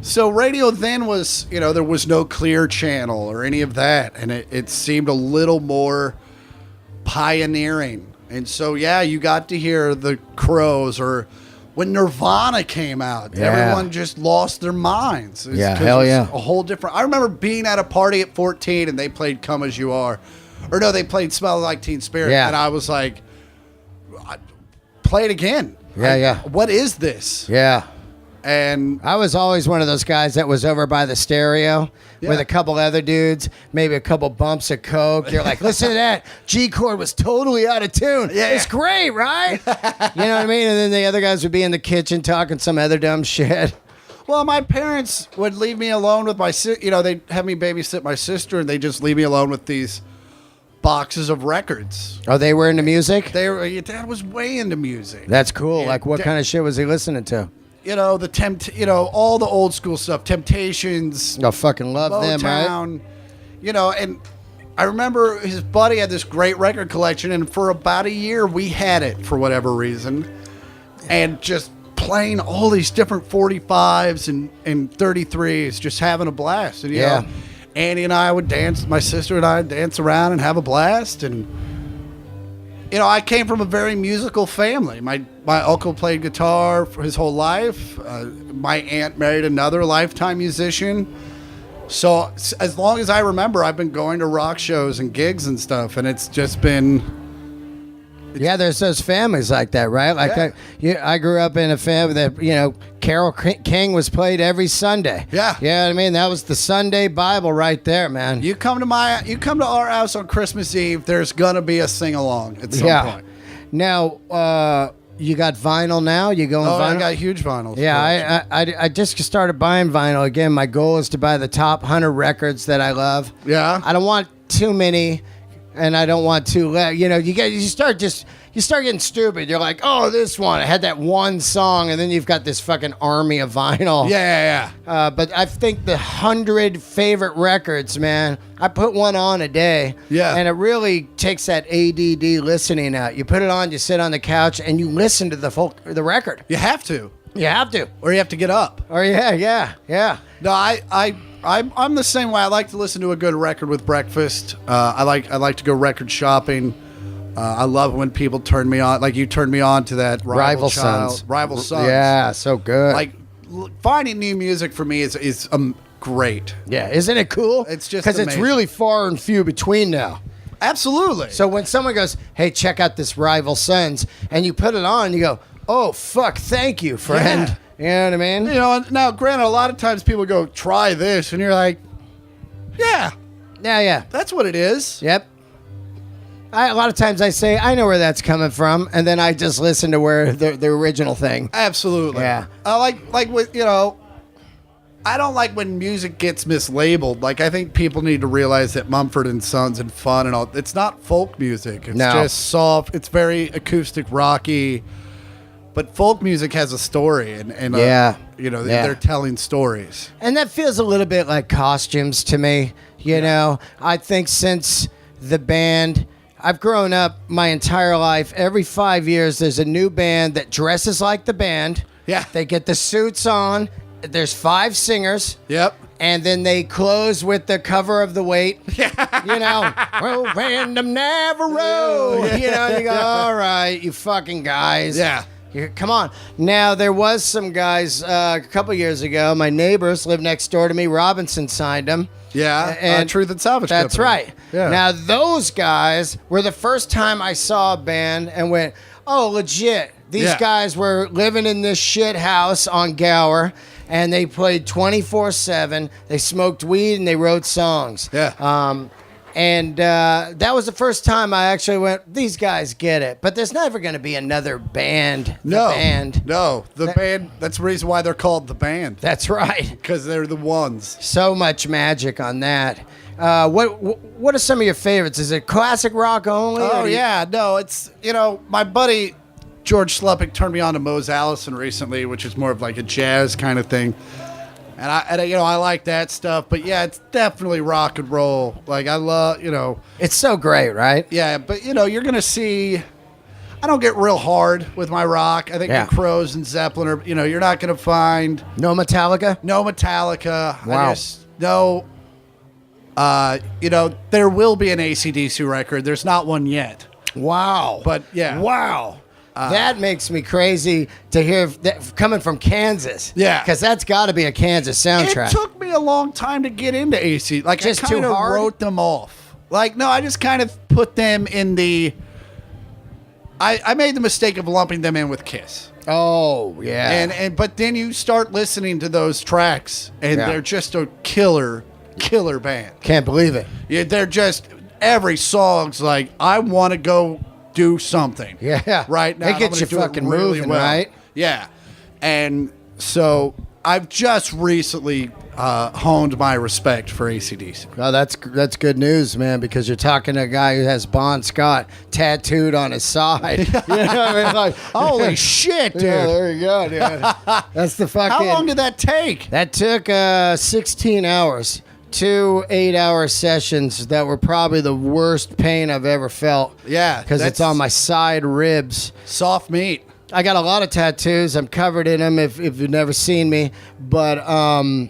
So radio then was, there was no Clear Channel or any of that, and it seemed a little more pioneering. And so, you got to hear the Crows, or when Nirvana came out, everyone just lost their minds. Hell yeah. A whole different. I remember being at a party at 14 and they played Come As You Are. Or no, they played Smell Like Teen Spirit. Yeah. And I was like, play it again. Yeah. What is this? Yeah. And I was always one of those guys that was over by the stereo with a couple other dudes, maybe a couple bumps of coke. You're like, listen to that. G chord was totally out of tune. Yeah. It's great, right? You know what I mean? And then the other guys would be in the kitchen talking some other dumb shit. well, my parents would leave me alone with my they'd have me babysit my sister, and they just leave me alone with these boxes of records. Oh, they were into music? Your dad was way into music. That's cool. Yeah, Like, what kind of shit was he listening to? All the old school stuff, Temptations, I fucking love them, right? Motown, and I remember his buddy had this great record collection, and for about a year we had it for whatever reason, and just playing all these different 45s and 33s, just having a blast. And Annie and I would dance, my sister and I would dance around and have a blast. And I came from a very musical family. My uncle played guitar for his whole life. My aunt married another lifetime musician. So as long as I remember, I've been going to rock shows and gigs and stuff, and it's just been... Yeah, there's those families like that, right? Like I grew up in a family that, Carole King was played every Sunday. Yeah. You know what I mean? That was the Sunday Bible right there, man. You come to our house on Christmas Eve, there's gonna be a sing-along at some point. Now, you got vinyl now? You going vinyl? I got huge vinyls. Yeah, I just started buying vinyl again. My goal is to buy the top 100 records that I love. Yeah. I don't want too many, and I don't want too less. You start getting stupid. You're like, oh, this one. I had that one song, and then you've got this fucking army of vinyl. Yeah. But I think the 100 favorite records, man, I put one on a day. Yeah. And it really takes that ADD listening out. You put it on, you sit on the couch, and you listen to the record. You have to. You have to. Or you have to get up. Or yeah. No, I'm the same way. I like to listen to a good record with breakfast. I like to go record shopping. I love when people turn me on, like you turned me on to that Rival Sons. Yeah, so good. Like finding new music for me is great. Yeah, isn't it cool? It's just because it's really far and few between now. Absolutely. So when someone goes, "Hey, check out this Rival Sons," and you put it on, you go, "Oh fuck, thank you, friend." Yeah. You know what I mean? Now, granted, a lot of times people go, "Try this," and you're like, "Yeah, that's what it is." Yep. A lot of times I say, I know where that's coming from, and then I just listen to where the original thing. Absolutely. Yeah. I like with, I don't like when music gets mislabeled. Like, I think people need to realize that Mumford & Sons and Fun and all, it's not folk music. It's just soft. It's very acoustic, rocky. But folk music has a story, and they're telling stories. And that feels a little bit like Costumes to me. You know, I think since the band... I've grown up my entire life. Every 5 years, there's a new band that dresses like the band. Yeah. They get the suits on. There's 5 singers. Yep. And then they close with the cover of The Weight. Well, random Navarro. You go, all right, you fucking guys. Yeah. Come on. Now, there was some guys a couple years ago. My neighbors lived next door to me. Robinson signed them. Yeah, and Truth and Salvage That's Company. right. Yeah. Now, those guys were the first time I saw a band and went, oh, legit. These guys were living in this shit house on Gower, and they played 24/7. They smoked weed, and they wrote songs. Yeah. And that was the first time I actually went, these guys get it. But there's never going to be another band. No. The band, that's the reason why they're called the band. That's right. Because they're the ones. So much magic on that. What are some of your favorites? Is it classic rock only? Oh, yeah. No, it's, my buddy George Sluppick turned me on to Mose Allison recently, which is more of like a jazz kind of thing. And I like that stuff, but yeah, it's definitely rock and roll. Like I love, It's so great, right? Yeah, but you're gonna see. I don't get real hard with my rock. I think the Crows and Zeppelin are. You're not gonna find no Metallica. No Metallica. Wow. There will be an AC/DC record. There's not one yet. Wow. But yeah. Wow. That makes me crazy to hear that coming from Kansas. Yeah. Because that's got to be a Kansas soundtrack. It took me a long time to get into AC. Like, just I kind of wrote them off. Like, no, I just kind of put them in the... I made the mistake of lumping them in with Kiss. Oh, yeah. But then you start listening to those tracks, and they're just a killer band. Can't believe it. Yeah, they're just, every song's like, I want to go do something. Yeah. Right now. It gets you fucking moving, right? Yeah. And so I've just recently honed my respect for AC/DC. Oh, that's good news, man, because you're talking to a guy who has Bon Scott tattooed on his side. You know what I mean? Like, holy shit, dude. Yeah, there you go, dude. That's the fucking... How long did that take? That took 16 hours. 2 8-hour sessions that were probably the worst pain I've ever felt. Yeah. Because it's on my side ribs. Soft meat. I got a lot of tattoos. I'm covered in them if you've never seen me. But I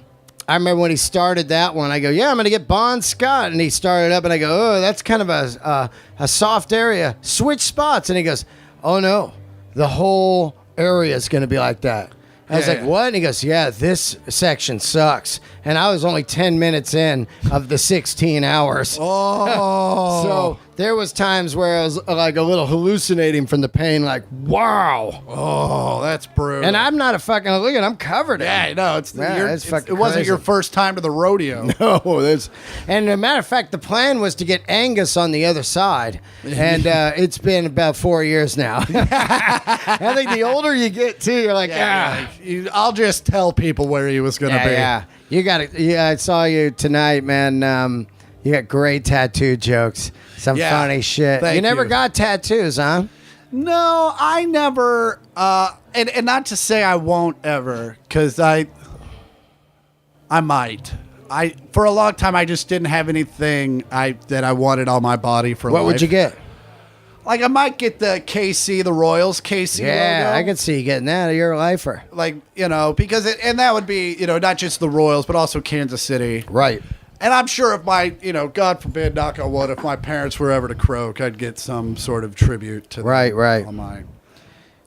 remember when he started that one, I go, yeah, I'm going to get Bon Scott. And he started up, and I go, oh, that's kind of a soft area. Switch spots. And he goes, oh, no, the whole area is going to be like that. I was like, what? And he goes, yeah, this section sucks. And I was only 10 minutes in of the 16 hours. Oh. So there was times where I was like a little hallucinating from the pain, like, wow. Oh, that's brutal. And I'm not a fucking, look at, I'm covered in. Yeah, no, It's fucking it wasn't crazy. your first time to the rodeo. No, and as a matter of fact, the plan was to get Angus on the other side, and it's been about 4 years now. I think the older you get, too, you're like, I'll just tell people where he was going to be. Yeah, you got it. Yeah, I saw you tonight, man. You got great tattoo jokes, some funny shit. Thank You never you. got tattoos, huh? No, I never, and not to say I won't ever, because I might. For a long time, I just didn't have anything that I wanted on my body for life. What would you get? Like, I might get the KC, the Royals KC Yeah, logo. I could see you getting that. You're a lifer. Like, because and that would be, not just the Royals, but also Kansas City. Right. And I'm sure if my, God forbid, knock on wood, if my parents were ever to croak, I'd get some sort of tribute to them. Right. On my...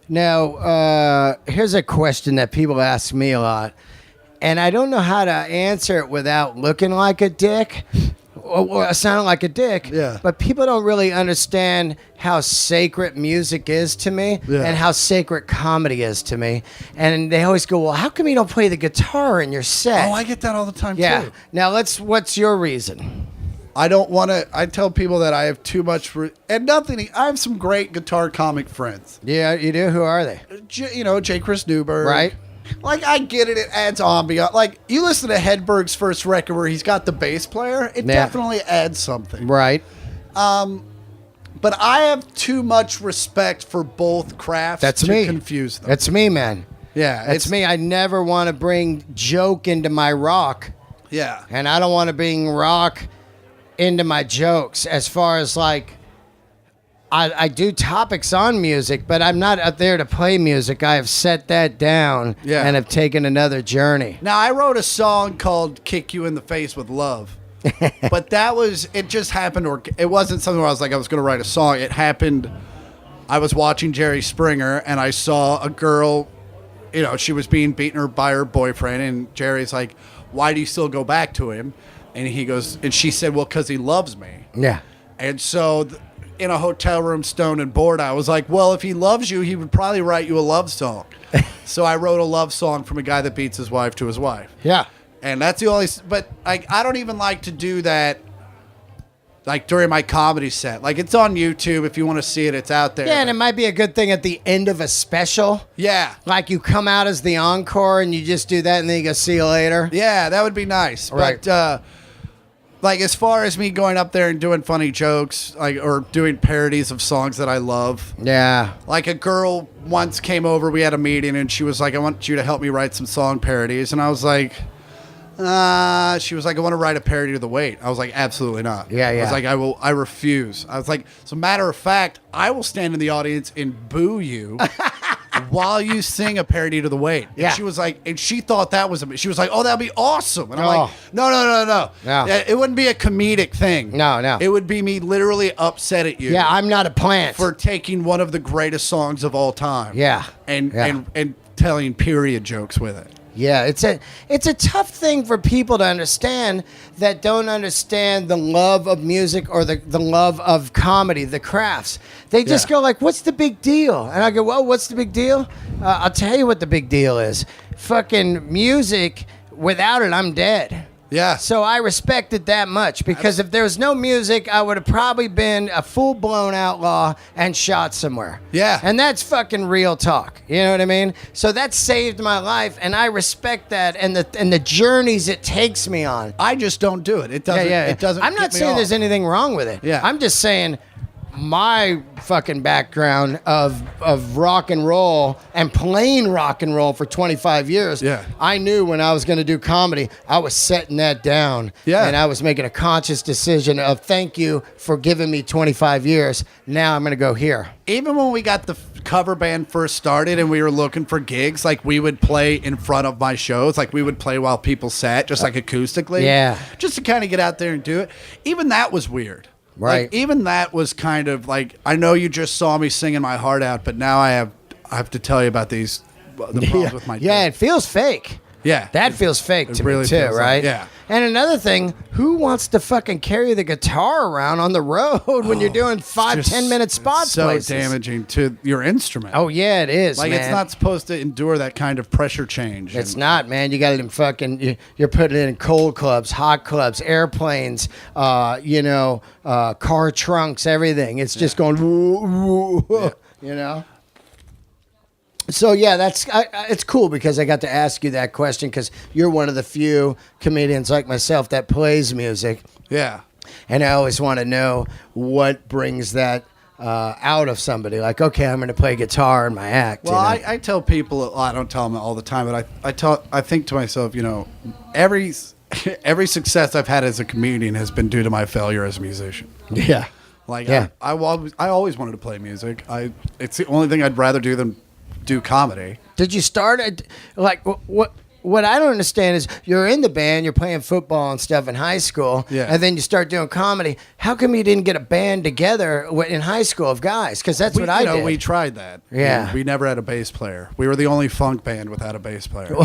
Now, here's a question that people ask me a lot, and I don't know how to answer it without looking like a dick or sounding like a dick. Yeah. But people don't really understand how sacred music is to me and how sacred comedy is to me. And they always go, well, how come you don't play the guitar in your set? Oh, I get that all the time, yeah. too. Now, what's your reason? I don't want to... I tell people that I have too much... and nothing... I have some great guitar comic friends. Yeah, you do? Who are they? J. Chris Newberg. Right. Like, I get it. It adds ambiance. Like, you listen to Hedberg's first record where he's got the bass player. It definitely adds something. Right. But I have too much respect for both crafts to confuse them. That's me, man. Yeah. That's me. I never want to bring joke into my rock. Yeah. And I don't want to bring rock into my jokes as far as like... I do topics on music, but I'm not up there to play music. I have set that down and have taken another journey. Now, I wrote a song called Kick You in the Face with Love. But it just happened, or it wasn't something where I was like, I was going to write a song. It happened, I was watching Jerry Springer, and I saw a girl, she was being beaten by her boyfriend, and Jerry's like, why do you still go back to him? And he goes, and she said, well, because he loves me. Yeah. And so... in a hotel room, stoned and bored, I was like, well, if he loves you, he would probably write you a love song. So I wrote a love song from a guy that beats his wife to his wife. Yeah. And that's the only... But I don't even like to do that, like, during my comedy set. Like, it's on YouTube. If you want to see it, it's out there. Yeah, and it might be a good thing at the end of a special. Yeah. Like, you come out as the encore, and you just do that, and then you go, see you later. Yeah, that would be nice. Right. But, like, as far as me going up there and doing funny jokes, like, or doing parodies of songs that I love. Yeah. Like, a girl once came over, we had a meeting, and she was like, I want you to help me write some song parodies. And I was like, she was like, I want to write a parody of The Wait. I was like, absolutely not. Yeah. I was like, I refuse. I was like, as a matter of fact, I will stand in the audience and boo you while you sing a parody to The Wait. Yeah. And she was like, and she thought that was, she was like, oh, that'd be awesome. And I'm like, no. No. It wouldn't be a comedic thing. No. It would be me literally upset at you. Yeah, I'm not a plant. For taking one of the greatest songs of all time. Yeah. And telling period jokes with it. Yeah, it's a tough thing for people to understand that don't understand the love of music or the love of comedy, the crafts. They just go like, "What's the big deal?" And I go, "Well, what's the big deal? I'll tell you what the big deal is. Fucking music. Without it, I'm dead." Yeah. So I respect it that much because if there was no music, I would have probably been a full-blown outlaw and shot somewhere. Yeah. And that's fucking real talk. You know what I mean? So that saved my life, and I respect that and the journeys it takes me on. I just don't do it. It doesn't. It doesn't. I'm not saying there's anything wrong with it. Yeah. I'm just saying my fucking background of rock and roll and plain rock and roll for 25 years. Yeah. I knew when I was going to do comedy, I was setting that down. Yeah. And I was making a conscious decision of thank you for giving me 25 years. Now I'm going to go here. Even when we got the cover band first started and we were looking for gigs, like we would play in front of my shows, like we would play while people sat, just like acoustically. Yeah. Just to kind of get out there and do it. Even that was weird. Right. Like, even that was kind of like, I know you just saw me singing my heart out, but now I have to tell you about the problems with my Yeah, it feels fake. Yeah. That feels fake to really me too, feels like- right? yeah. And another thing, who wants to fucking carry the guitar around on the road when you're doing 5-10 minute spots? So places? damaging to your instrument. Oh yeah, it is. Like man. it's not supposed to endure that kind of pressure change. It's not, man. You got it in fucking. You're putting it in cold clubs, hot clubs, airplanes. Car trunks, everything. It's just going. Woo, woo, you know. So yeah, it's cool because I got to ask you that question because you're one of the few comedians like myself that plays music, Yeah. and I always want to know what brings that out of somebody. Like, okay, I'm going to play guitar in my act. Well, I tell people, I don't tell them all the time, but I think to myself, every success I've had as a comedian has been due to my failure as a musician. Yeah. Like Yeah. I always wanted to play music. It's the only thing I'd rather do than do comedy. Did you start what I don't understand is you're in the band, you're playing football and stuff in high school, Yeah. and then you start doing comedy. How come you didn't get a band together in high school of guys? Because that's what I did. We tried that. Yeah. We never had a bass player. We were the only funk band without a bass player.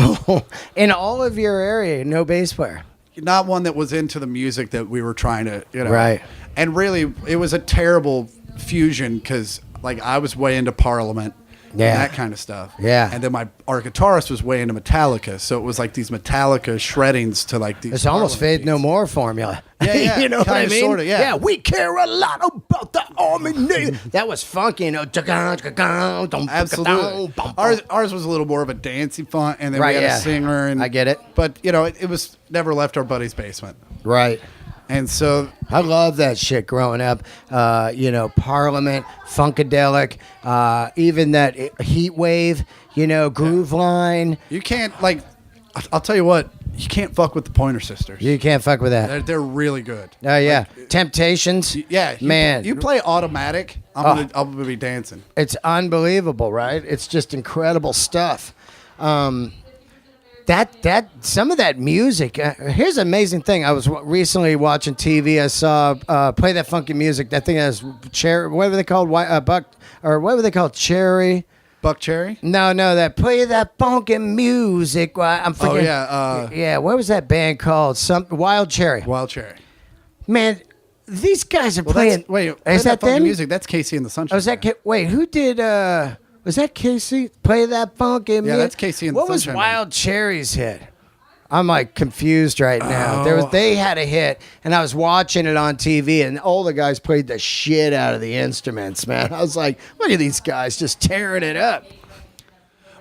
In all of your area, no bass player. Not one that was into the music that we were trying to, Right. And really, it was a terrible fusion because, like, I was way into Parliament. Yeah. And that kind of stuff. Yeah. And then our guitarist was way into Metallica, so it was like these Metallica shreddings to like these. It's almost Parliament Faith No beats. More formula. Yeah. You know what I Kinda, mean? sorta, yeah. Yeah, we care a lot about the army. That was funky, Absolutely. Ours was a little more of a dancey font, and then Right, we had yeah. a singer. And I get it. But, it was never left our buddy's basement. Right. And so I love that shit growing up. Parliament, Funkadelic, even that Heat Wave, Groove Line. you can't, like, I'll tell you what, you can't fuck with the Pointer Sisters. You can't fuck with that. They're really good. Oh, yeah. Temptations. Yeah. Man. You play Automatic, I'm gonna be dancing. It's unbelievable, right? It's just incredible stuff. That some of that music. Here's an amazing thing. I was recently watching TV. I saw Play That Funky Music. That thing has cherry. What were they called? Buck or what were they called? Cherry. Buck Cherry? No, that Play That Funky Music. I'm forgetting. Oh, yeah. Yeah. What was that band called? Wild Cherry. Wild Cherry. Man, these guys are Well, playing. Play Is that Funky them? Music. That's Casey and the Sunshine. Oh, is that Band. wait? Who did? Was that Casey? Play That Funky Music. Yeah, that's Casey and the What was Sunshine Wild Cherry's hit? I'm like confused right now. They had a hit, and I was watching it on TV, and all the guys played the shit out of the instruments. Man, I was like, look at these guys just tearing it up.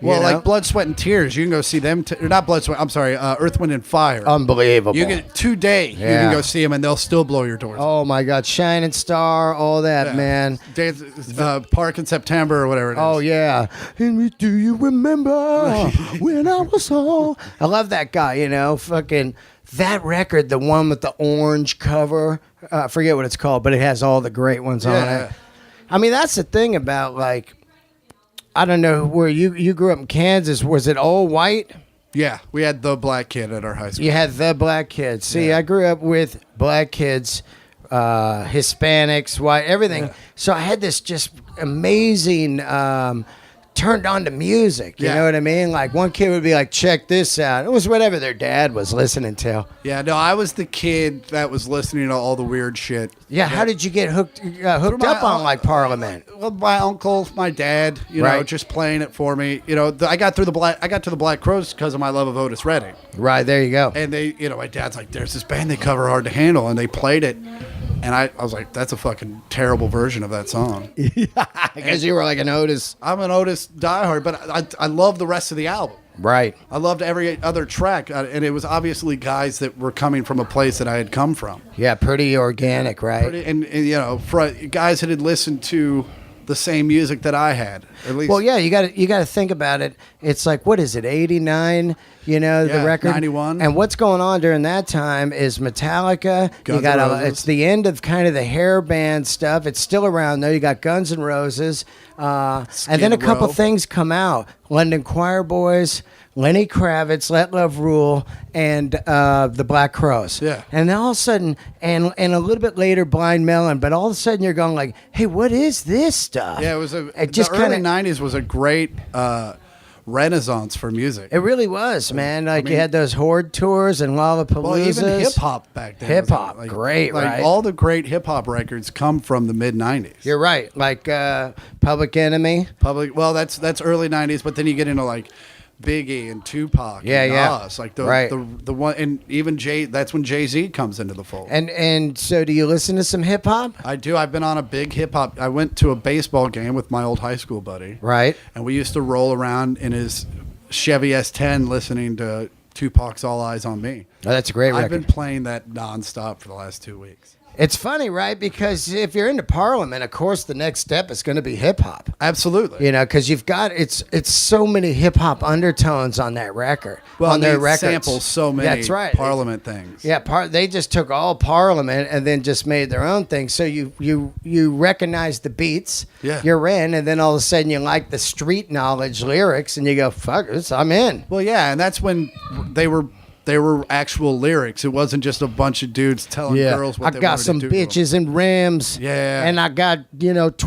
Well, You know? like Blood, Sweat, and Tears. You can go see them. Not Blood, Sweat. I'm sorry. Earth, Wind, and Fire. Unbelievable. You get today. You Yeah. can go see them, and they'll still blow your doors. Oh my God, Shining Star, all that, Yeah. man. Dance, Park in September or whatever it is. Oh yeah. And do you remember when I was all? I love that guy. Fucking that record, the one with the orange cover. I forget what it's called, but it has all the great ones on Yeah. it. I mean, that's the thing about like, I don't know where you grew up in Kansas. Was it all white? Yeah, we had the black kid at our high school. You had the black kids. See, Yeah. I grew up with black kids, Hispanics, white, everything. Yeah. So I had this just amazing turned on to music. You Yeah. know what I mean? Like one kid would be like, check this out. It was whatever their dad was listening to. Yeah, no, I was the kid that was listening to all the weird shit. Yeah, how did you get hooked my up on like Parliament? Well, my uncle, my dad, you know, Right. just playing it for me. You know, I got to the Black Crowes because of my love of Otis Redding. Right, there you go. And they, you know, my dad's like, there's this band they cover Hard to Handle, and they played it. And I was like, that's a fucking terrible version of that song. Because you were like an Otis. I'm an Otis diehard, but I love the rest of the album. Right. I loved every other track, and it was obviously guys that were coming from a place that I had come from. Yeah, pretty organic, right? And you know, guys that had listened to the same music that I had, at least. Well, yeah, you got to think about it. It's like, what is it, 89? You know, Yeah, the record 91. And what's going on during that time is Metallica. Guns N' Roses. It's the end of kind of the hair band stuff. It's still around though. You got Guns N' Roses, and then a Skid couple Row. things come out. London Choir Boys, Lenny Kravitz, Let Love Rule, and the Black Crowes. Yeah. And then all of a sudden, and a little bit later, Blind Melon. But all of a sudden, you're going like, "Hey, what is this stuff?" Yeah, it was It just the early kinda- '90s was a great renaissance for music. It really was, man. Like mean- you had those Horde tours and Lollapaloozas. Well, even hip hop back then. Hip hop, great, like right? all the great hip hop records come from the mid '90s. You're right. Like Public Enemy. Well, that's early '90s, but then you get into like Biggie and Tupac. Yeah, and yeah. Nas, like the Right. the one, and even that's when Jay-Z comes into the fold. And so, do you listen to some hip hop? I do. I've been on a big hip hop. I went to a baseball game with my old high school buddy, Right. and we used to roll around in his Chevy S10 listening to Tupac's All Eyes on Me. Oh, that's a great I've record. been playing that nonstop for the last 2 weeks. It's funny, right? Because if you're into Parliament, of course, the next step is going to be hip hop. Absolutely. You know, because you've got it's so many hip hop undertones on that record. Well, on they their records. sample so many That's right. Parliament things. Yeah, they just took all Parliament and then just made their own thing. So you recognize the beats, Yeah. you're in, and then all of a sudden you like the street knowledge lyrics, and you go, "Fuck this, I'm in." Well, yeah, and that's when they were actual lyrics. It wasn't just a bunch of dudes telling girls what I they got wanted some to do. to them. bitches and rims, Yeah. and I got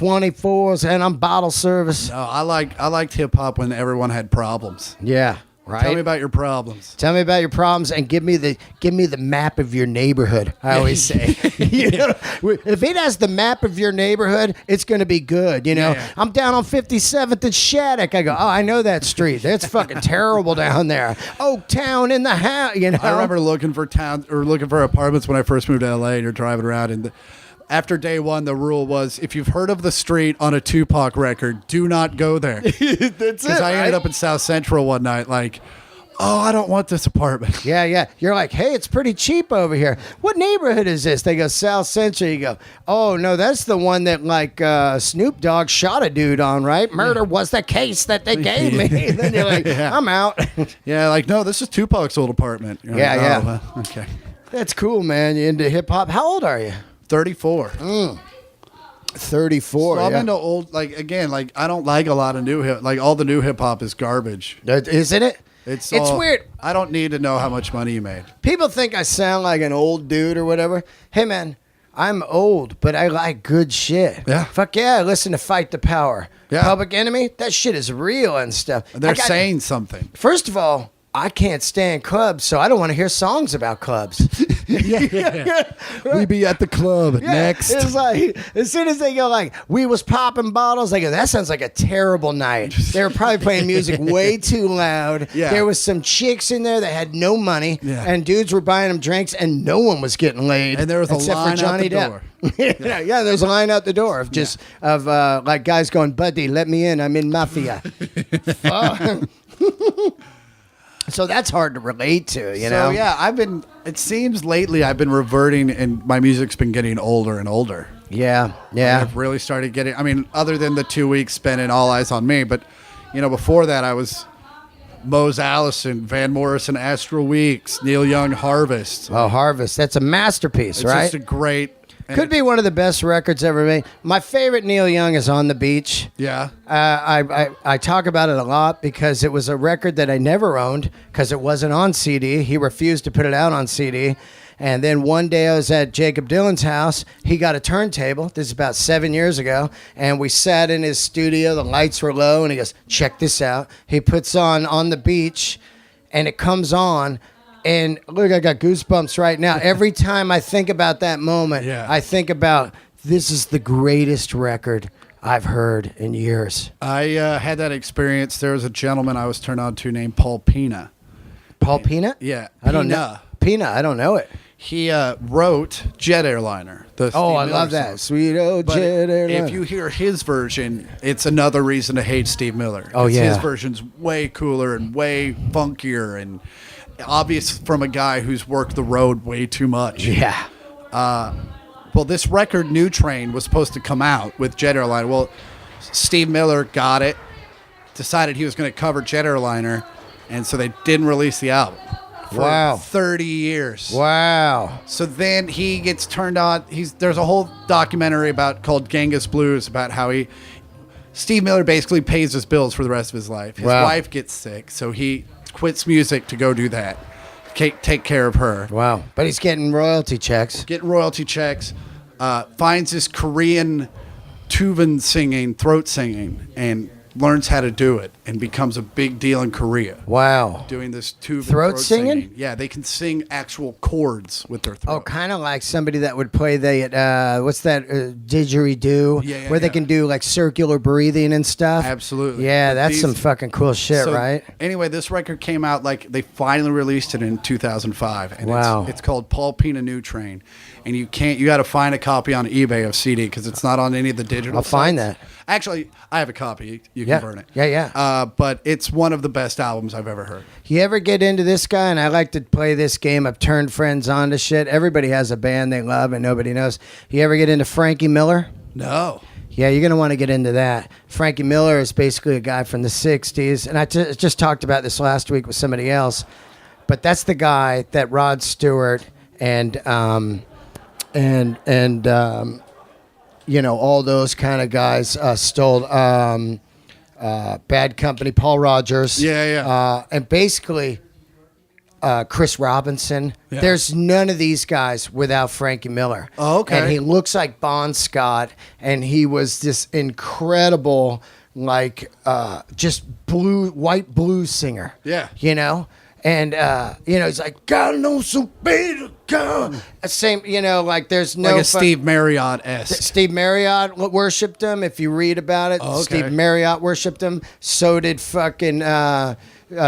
24s, and I'm bottle service. No, I liked hip hop when everyone had problems. Yeah, right. Tell me about your problems. Tell me about your problems and give me the map of your neighborhood. I always say, you know, if it has the map of your neighborhood, it's going to be good. You know, Yeah. I'm down on 57th and Shattuck. I go, oh, I know that street. That's fucking terrible down there. Oaktown in the house. You know, I remember looking for apartments when I first moved to LA, and you're driving around, and after day one, the rule was if you've heard of the street on a Tupac record, do not go there. That's Because I ended up in South Central one night, like, oh, I don't want this apartment. Yeah, yeah. You're like, hey, it's pretty cheap over here. What neighborhood is this? They go, South Central. You go, oh, no, that's the one that, like, Snoop Dogg shot a dude on, right? Murder was the case that they gave me. Then you're like, Yeah. I'm out. Yeah, like, no, this is Tupac's old apartment. You're Yeah, like, yeah. oh, well, okay. That's cool, man. You into hip-hop? How old are you? 34. 34, So I'm yeah. into old, like, again, like, I don't like a lot of new hip, like, all the new hip-hop is garbage. Isn't it? It's It's all- weird. I don't need to know how much money you made. People think I sound like an old dude or whatever. Hey, man, I'm old, but I like good shit. Yeah. Fuck yeah, I listen to Fight the Power. Yeah. Public Enemy, that shit is real and stuff. They're I got- saying something. First of all, I can't stand clubs, so I don't want to hear songs about clubs. We be at the club next. It's like, as soon as they go like, we was popping bottles, I go, that sounds like a terrible night. They were probably playing music way too loud. Yeah. There was some chicks in there that had no money, Yeah. and dudes were buying them drinks, and no one was getting laid. And there was a except line for out Johnny the Depp. door. Yeah, there's a line out the door of just like guys going, buddy, let me in. I'm in mafia. Fuck. So that's hard to relate to, you know? So yeah, it seems lately I've been reverting and my music's been getting older and older. Yeah, yeah. I've really started getting, I mean, other than the 2 weeks spent in All Eyes on Me, but before that I was Mose Allison, Van Morrison, Astral Weeks, Neil Young, Harvest. Oh, Harvest. That's a masterpiece, It's right? just a great. and Could be one of the best records ever made. My favorite Neil Young is On the Beach. Yeah. I talk about it a lot because it was a record that I never owned because it wasn't on CD. He refused to put it out on CD. And then one day I was at Jacob Dylan's house. He got a turntable. This is about 7 years ago. And we sat in his studio. The lights were low. And he goes, check this out. He puts on the beach. And it comes on. And look, I got goosebumps right now. Every time I think about that moment, I think about this is the greatest record I've heard in years. I had that experience. There was a gentleman I was turned on to named Paul Pina. Paul Peanut? Yeah. I don't know. Peanut, I don't know it. He wrote Jet Airliner. I love that. Sweet old Jet Airliner. If you hear his version, it's another reason to hate Steve Miller. Oh, yeah. His version's way cooler and way funkier and obvious from a guy who's worked the road way too much. Yeah. Well, this record, New Train, was supposed to come out with Jet Airliner. Well, Steve Miller got it, decided he was going to cover Jet Airliner, and so they didn't release the album for 30 years. Wow. So then he gets turned on. There's a whole documentary called Genghis Blues about how Steve Miller basically pays his bills for the rest of his life. His wife gets sick, so he quits music to go do that. Take care of her. Wow. But he's getting royalty checks. Finds this Korean tuvan singing, throat singing, and learns how to do it and becomes a big deal in Korea. Wow. Doing this tuvan throat singing? Yeah, they can sing actual chords with their throat. Oh, kind of like somebody that would play what's that, didgeridoo? Yeah, where they can do like circular breathing and stuff. Absolutely. Yeah, that's some fucking cool shit, right? Anyway, this record came out they finally released it in 2005. And it's called Paul Pina New Train. And you got to find a copy on eBay of CD because it's not on any of the digital I'll find that. Actually, I have a copy. You can burn it. Yeah. But it's one of the best albums I've ever heard. You ever get into this guy? And I like to play this game. I've turned friends on to shit. Everybody has a band they love and nobody knows. You ever get into Frankie Miller? No. Yeah, you're going to want to get into that. Frankie Miller is basically a guy from the 60s. And I just talked about this last week with somebody else. But that's the guy that Rod Stewart and all those kind of guys stole. Bad Company, Paul Rogers. Yeah. And basically, Chris Robinson. Yeah. There's none of these guys without Frankie Miller. Oh, okay. And he looks like Bon Scott, and he was this incredible, just white blues singer. Yeah. And, he's like, God knows so better, God. Same, there's no... Like a Steve Marriott-esque. Steve Marriott worshipped him, if you read about it. Oh, okay. Steve Marriott worshipped him. So did fucking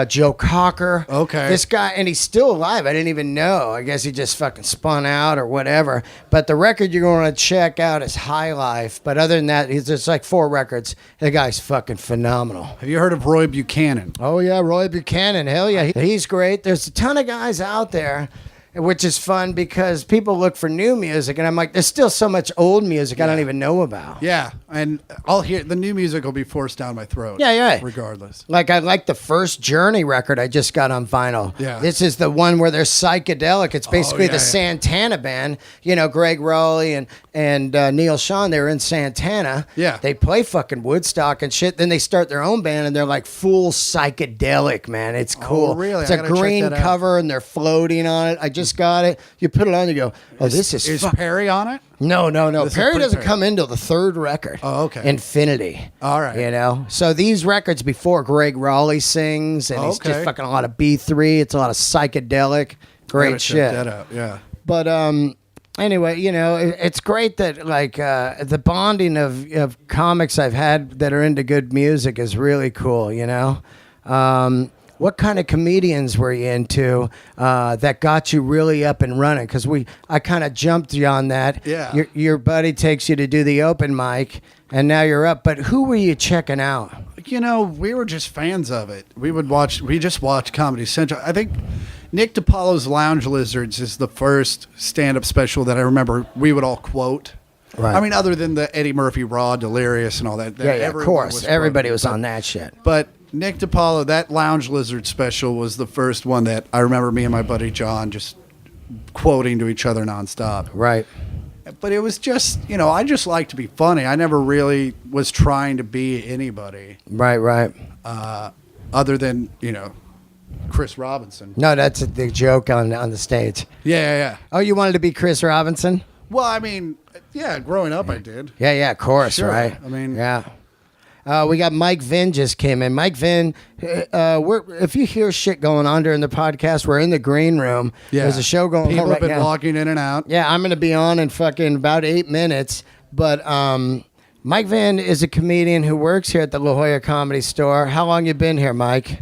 Joe Cocker. Okay. This guy, and he's still alive. I didn't even know. I guess he just fucking spun out or whatever. But the record you're going to check out is High Life. But other than that, there's like 4 records. The guy's fucking phenomenal. Have you heard of Roy Buchanan? Oh, yeah, Roy Buchanan. Hell yeah. He's great. There's a ton of guys out there, which is fun because people look for new music. And I'm like, there's still so much old music I don't even know about. Yeah. And I'll hear the new music will be forced down my throat. Yeah. Regardless. Like I like the first Journey record I just got on vinyl. Yeah. This is the one where they're psychedelic. It's basically the Santana band. Greg Rowley and Neil Sean, they were in Santana. Yeah. They play fucking Woodstock and shit. Then they start their own band and they're like full psychedelic, man. It's cool. Oh, really? It's a green cover and they're floating on it. I just got it. You put it on, you go, this is Is Perry on it? No. Perry doesn't come into the third record. Oh, okay. Infinity. All right. So these records before Greg Rowley sings, and he's just fucking a lot of B3. It's a lot of psychedelic. Great shit. Check that out. Yeah. But anyway, it's great that the bonding of comics I've had that are into good music is really cool. What kind of comedians were you into that got you really up and running? Because I kind of jumped you on that. Yeah. Your buddy takes you to do the open mic, and now you're up. But who were you checking out? We were just fans of it. We just watched Comedy Central. I think Nick DiPaolo's Lounge Lizards is the first stand-up special that I remember we would all quote. Right. I mean, other than the Eddie Murphy Raw, Delirious, and all that. Yeah, of course. Everybody was on that shit. But Nick DiPaolo, that Lounge Lizard special was the first one that I remember me and my buddy John just quoting to each other nonstop. Right. But it was just, I just like to be funny. I never really was trying to be anybody. Right. Other than, Chris Robinson. No, that's the joke on the stage. Yeah. Oh, you wanted to be Chris Robinson? Well, I mean, yeah, growing up I did. Yeah, of course, Sure. right? I mean, yeah. We got Mike Vinn just came in. Mike Vinn, if you hear shit going on during the podcast, we're in the green room. Yeah. There's a show going People on right have been now. walking in and out. Yeah, I'm going to be on in fucking about 8 minutes. But Mike Vinn is a comedian who works here at the La Jolla Comedy Store. How long you been here, Mike?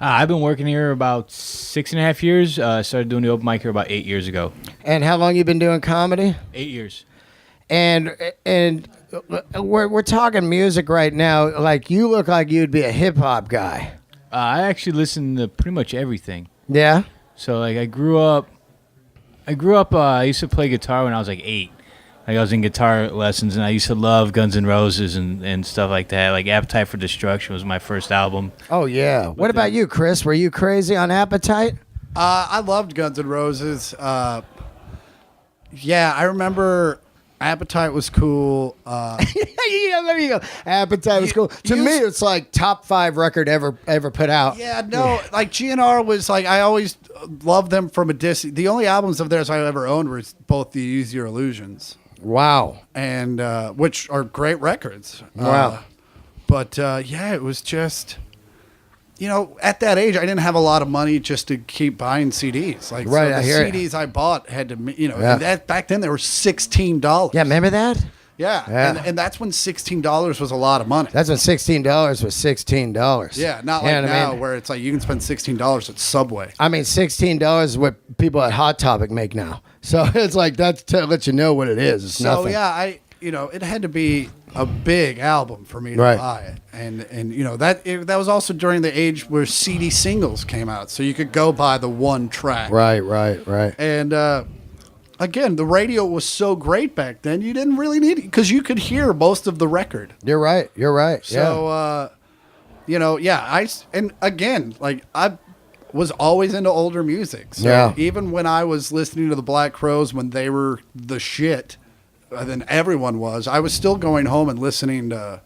I've been working here about 6.5 years. Started doing the open mic here about 8 years ago. And how long you been doing comedy? 8 years. And we're talking music right now. Like, you look like you'd be a hip hop guy. I actually listen to pretty much everything. Yeah. So like I grew up. I used to play guitar when I was like 8. Like I was in guitar lessons, and I used to love Guns N' Roses and stuff like that. Like Appetite for Destruction was my first album. Oh yeah. What about you, Chris? Were you crazy on Appetite? I loved Guns N' Roses. Yeah, I remember Appetite was cool. Yeah, there you go. Appetite was cool. To me, it's like top 5 record ever put out. Yeah, no, like GNR was like, I always loved them from a distance. The only albums of theirs I ever owned were both the Use Your Illusions. Wow. And which are great records. Wow. But yeah, it was just, at that age, I didn't have a lot of money just to keep buying CDs. Like, right, so I the hear CDs I bought had to, Yeah. and that back then they were $16. Yeah, remember that? Yeah. And that's when $16 was a lot of money. That's when $16 was $16. Yeah, not like now where it's like you can spend $16 at Subway. I mean, $16 is what people at Hot Topic make now. So it's like, that's to let you know what it is. It's So nothing. yeah, it had to be a big album for me to Right. buy it, and that was also during the age where CD singles came out, so you could go buy the one track. Right. And again, the radio was so great back then, you didn't really need it because you could hear most of the record. You're right. So and again, like I was always into older music. So Yeah. even when I was listening to the Black Crowes when they were the shit, then everyone was. I was still going home and listening to,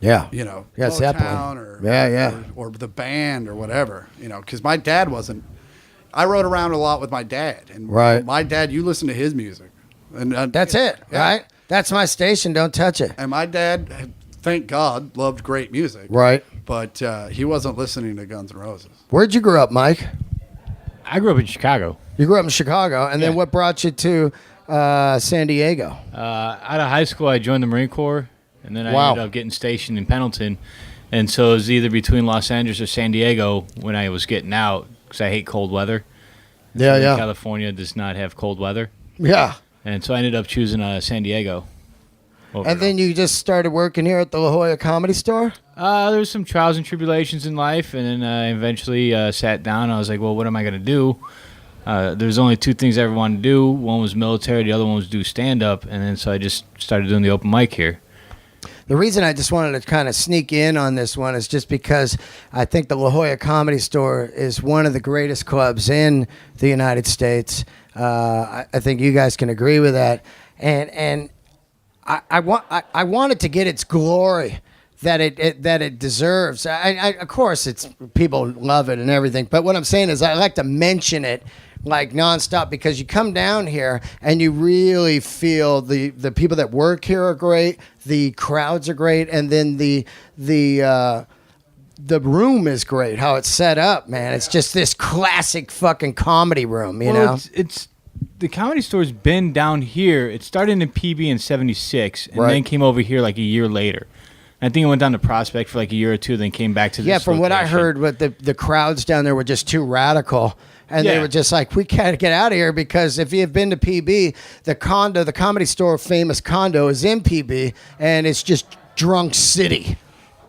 Yeah. Motown Zeppelin. or the band or whatever, because my dad wasn't. I rode around a lot with my dad, and Right. my dad, you listen to his music, and That's it, yeah. right? That's my station. Don't touch it. And my dad, thank God, loved great music, Right. but he wasn't listening to Guns N' Roses. Where'd you grow up, Mike? I grew up in Chicago. You grew up in Chicago, and then Yeah. what brought you to San Diego? Out of high school, I joined the Marine Corps, and then I Wow. ended up getting stationed in Pendleton. And so it was either between Los Angeles or San Diego when I was getting out, because I hate cold weather. Yeah. California does not have cold weather. Yeah. And so I ended up choosing San Diego. And then you just started working here at the La Jolla Comedy Store? There was some trials and tribulations in life, and then I eventually sat down. I was like, well, what am I going to do? There's only 2 things I ever wanted to do. One was military, the other one was do stand-up, and then so I just started doing the open mic here. The reason I just wanted to kind of sneak in on this one is just because I think the La Jolla Comedy Store is one of the greatest clubs in the United States. I think you guys can agree with that. And I want it to get its glory that it deserves. Of course, it's people love it and everything. But what I'm saying is I like to mention it like nonstop because you come down here and you really feel the people that work here are great, the crowds are great, and then the room is great. How it's set up, man. It's just this classic fucking comedy room, you know. It's the Comedy Store's been down here. It started in PB in '76, and Right. then came over here like a year later. I think it went down to Prospect for like a year or two, then came back to this Yeah, from what I location. heard, what the crowds down there were just too radical. And they Yeah. were just like, we gotta get out of here because if you've been to PB, the Comedy Store famous condo is in PB, and it's just drunk city.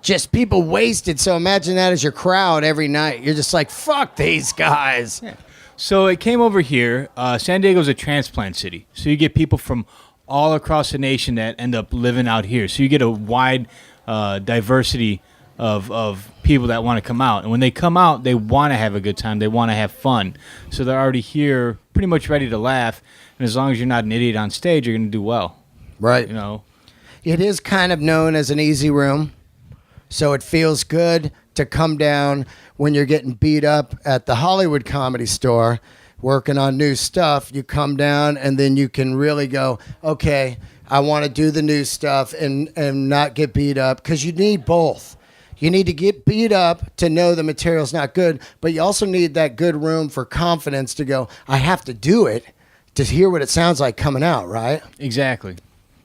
Just people wasted. So imagine that as your crowd every night. You're just like, fuck these guys. Yeah. So it came over here. San Diego's a transplant city. So you get people from all across the nation that end up living out here. So you get a wide diversity of people that want to come out. And when they come out, they want to have a good time. They want to have fun. So they're already here pretty much ready to laugh. And as long as you're not an idiot on stage, you're going to do well. Right. You know? It is kind of known as an easy room. So it feels good to come down when you're getting beat up at the Hollywood Comedy Store, working on new stuff. You come down and then you can really go, okay, I want to do the new stuff and not get beat up, because you need both. You need to get beat up to know the material's not good, but you also need that good room for confidence to go, I have to do it to hear what it sounds like coming out, right? Exactly.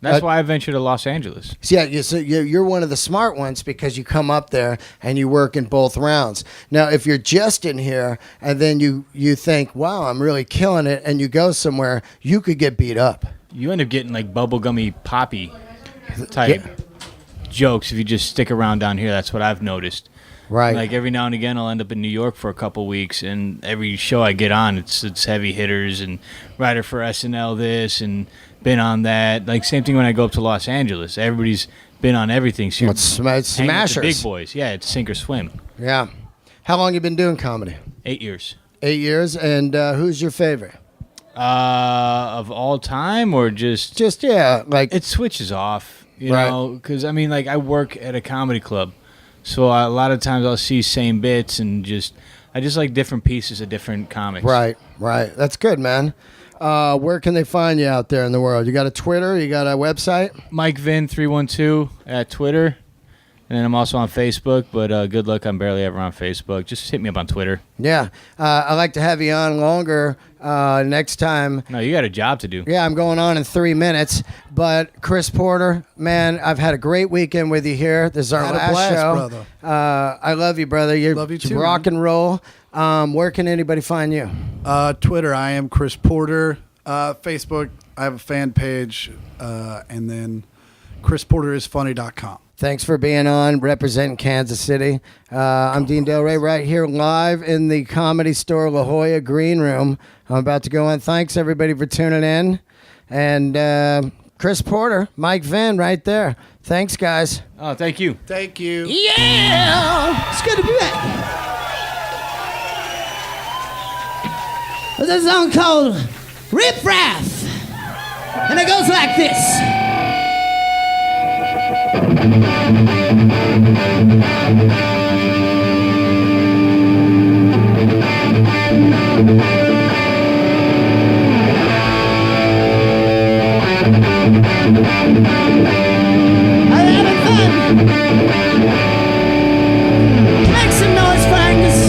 That's why I ventured to Los Angeles. So you're one of the smart ones, because you come up there and you work in both rounds. Now, if you're just in here and then you think, wow, I'm really killing it, and you go somewhere, you could get beat up. You end up getting like bubblegummy poppy type jokes if you just stick around down here. That's what I've noticed. Right. Like every now and again, I'll end up in New York for a couple weeks, and every show I get on, it's heavy hitters and writer for SNL this and been on that. Like same thing when I go up to Los Angeles. Everybody's been on everything. So It's hanging with smashers. the big boys. Yeah, it's sink or swim. Yeah. How long you been doing comedy? 8 years. 8 years. And who's your favorite? Of all time, or just like it switches off, you Right. know, because I mean, like I work at a comedy club, so a lot of times I'll see same bits and I just like different pieces of different comics. Right. That's good, man. Where can they find you out there in the world? You got a Twitter? You got a website? Mike Vin 312 at Twitter, and then I'm also on Facebook. But good luck, I'm barely ever on Facebook. Just hit me up on Twitter. Yeah. I'd like to have you on longer next time. No, you got a job to do. Yeah, I'm going on in 3 minutes. But Chris Porter, man, I've had a great weekend with you here. This is our Had a last blast, show. brother. I love you, brother. You're Love you too, rock and roll. Where can anybody find you? Twitter, I am Chris Porter. Facebook, I have a fan page. And then ChrisPorterIsFunny.com. Thanks for being on, representing Kansas City. I'm Dean Del Rey, right here live in the Comedy Store La Jolla Green Room. I'm about to go on. Thanks, everybody, for tuning in. And Chris Porter, Mike Vin, right there. Thanks, guys. Oh, thank you. Thank you. Yeah! It's good to be back. There's a song called Rip Raff, and it goes like this. Make some noise, Frangus.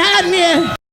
hiding yet.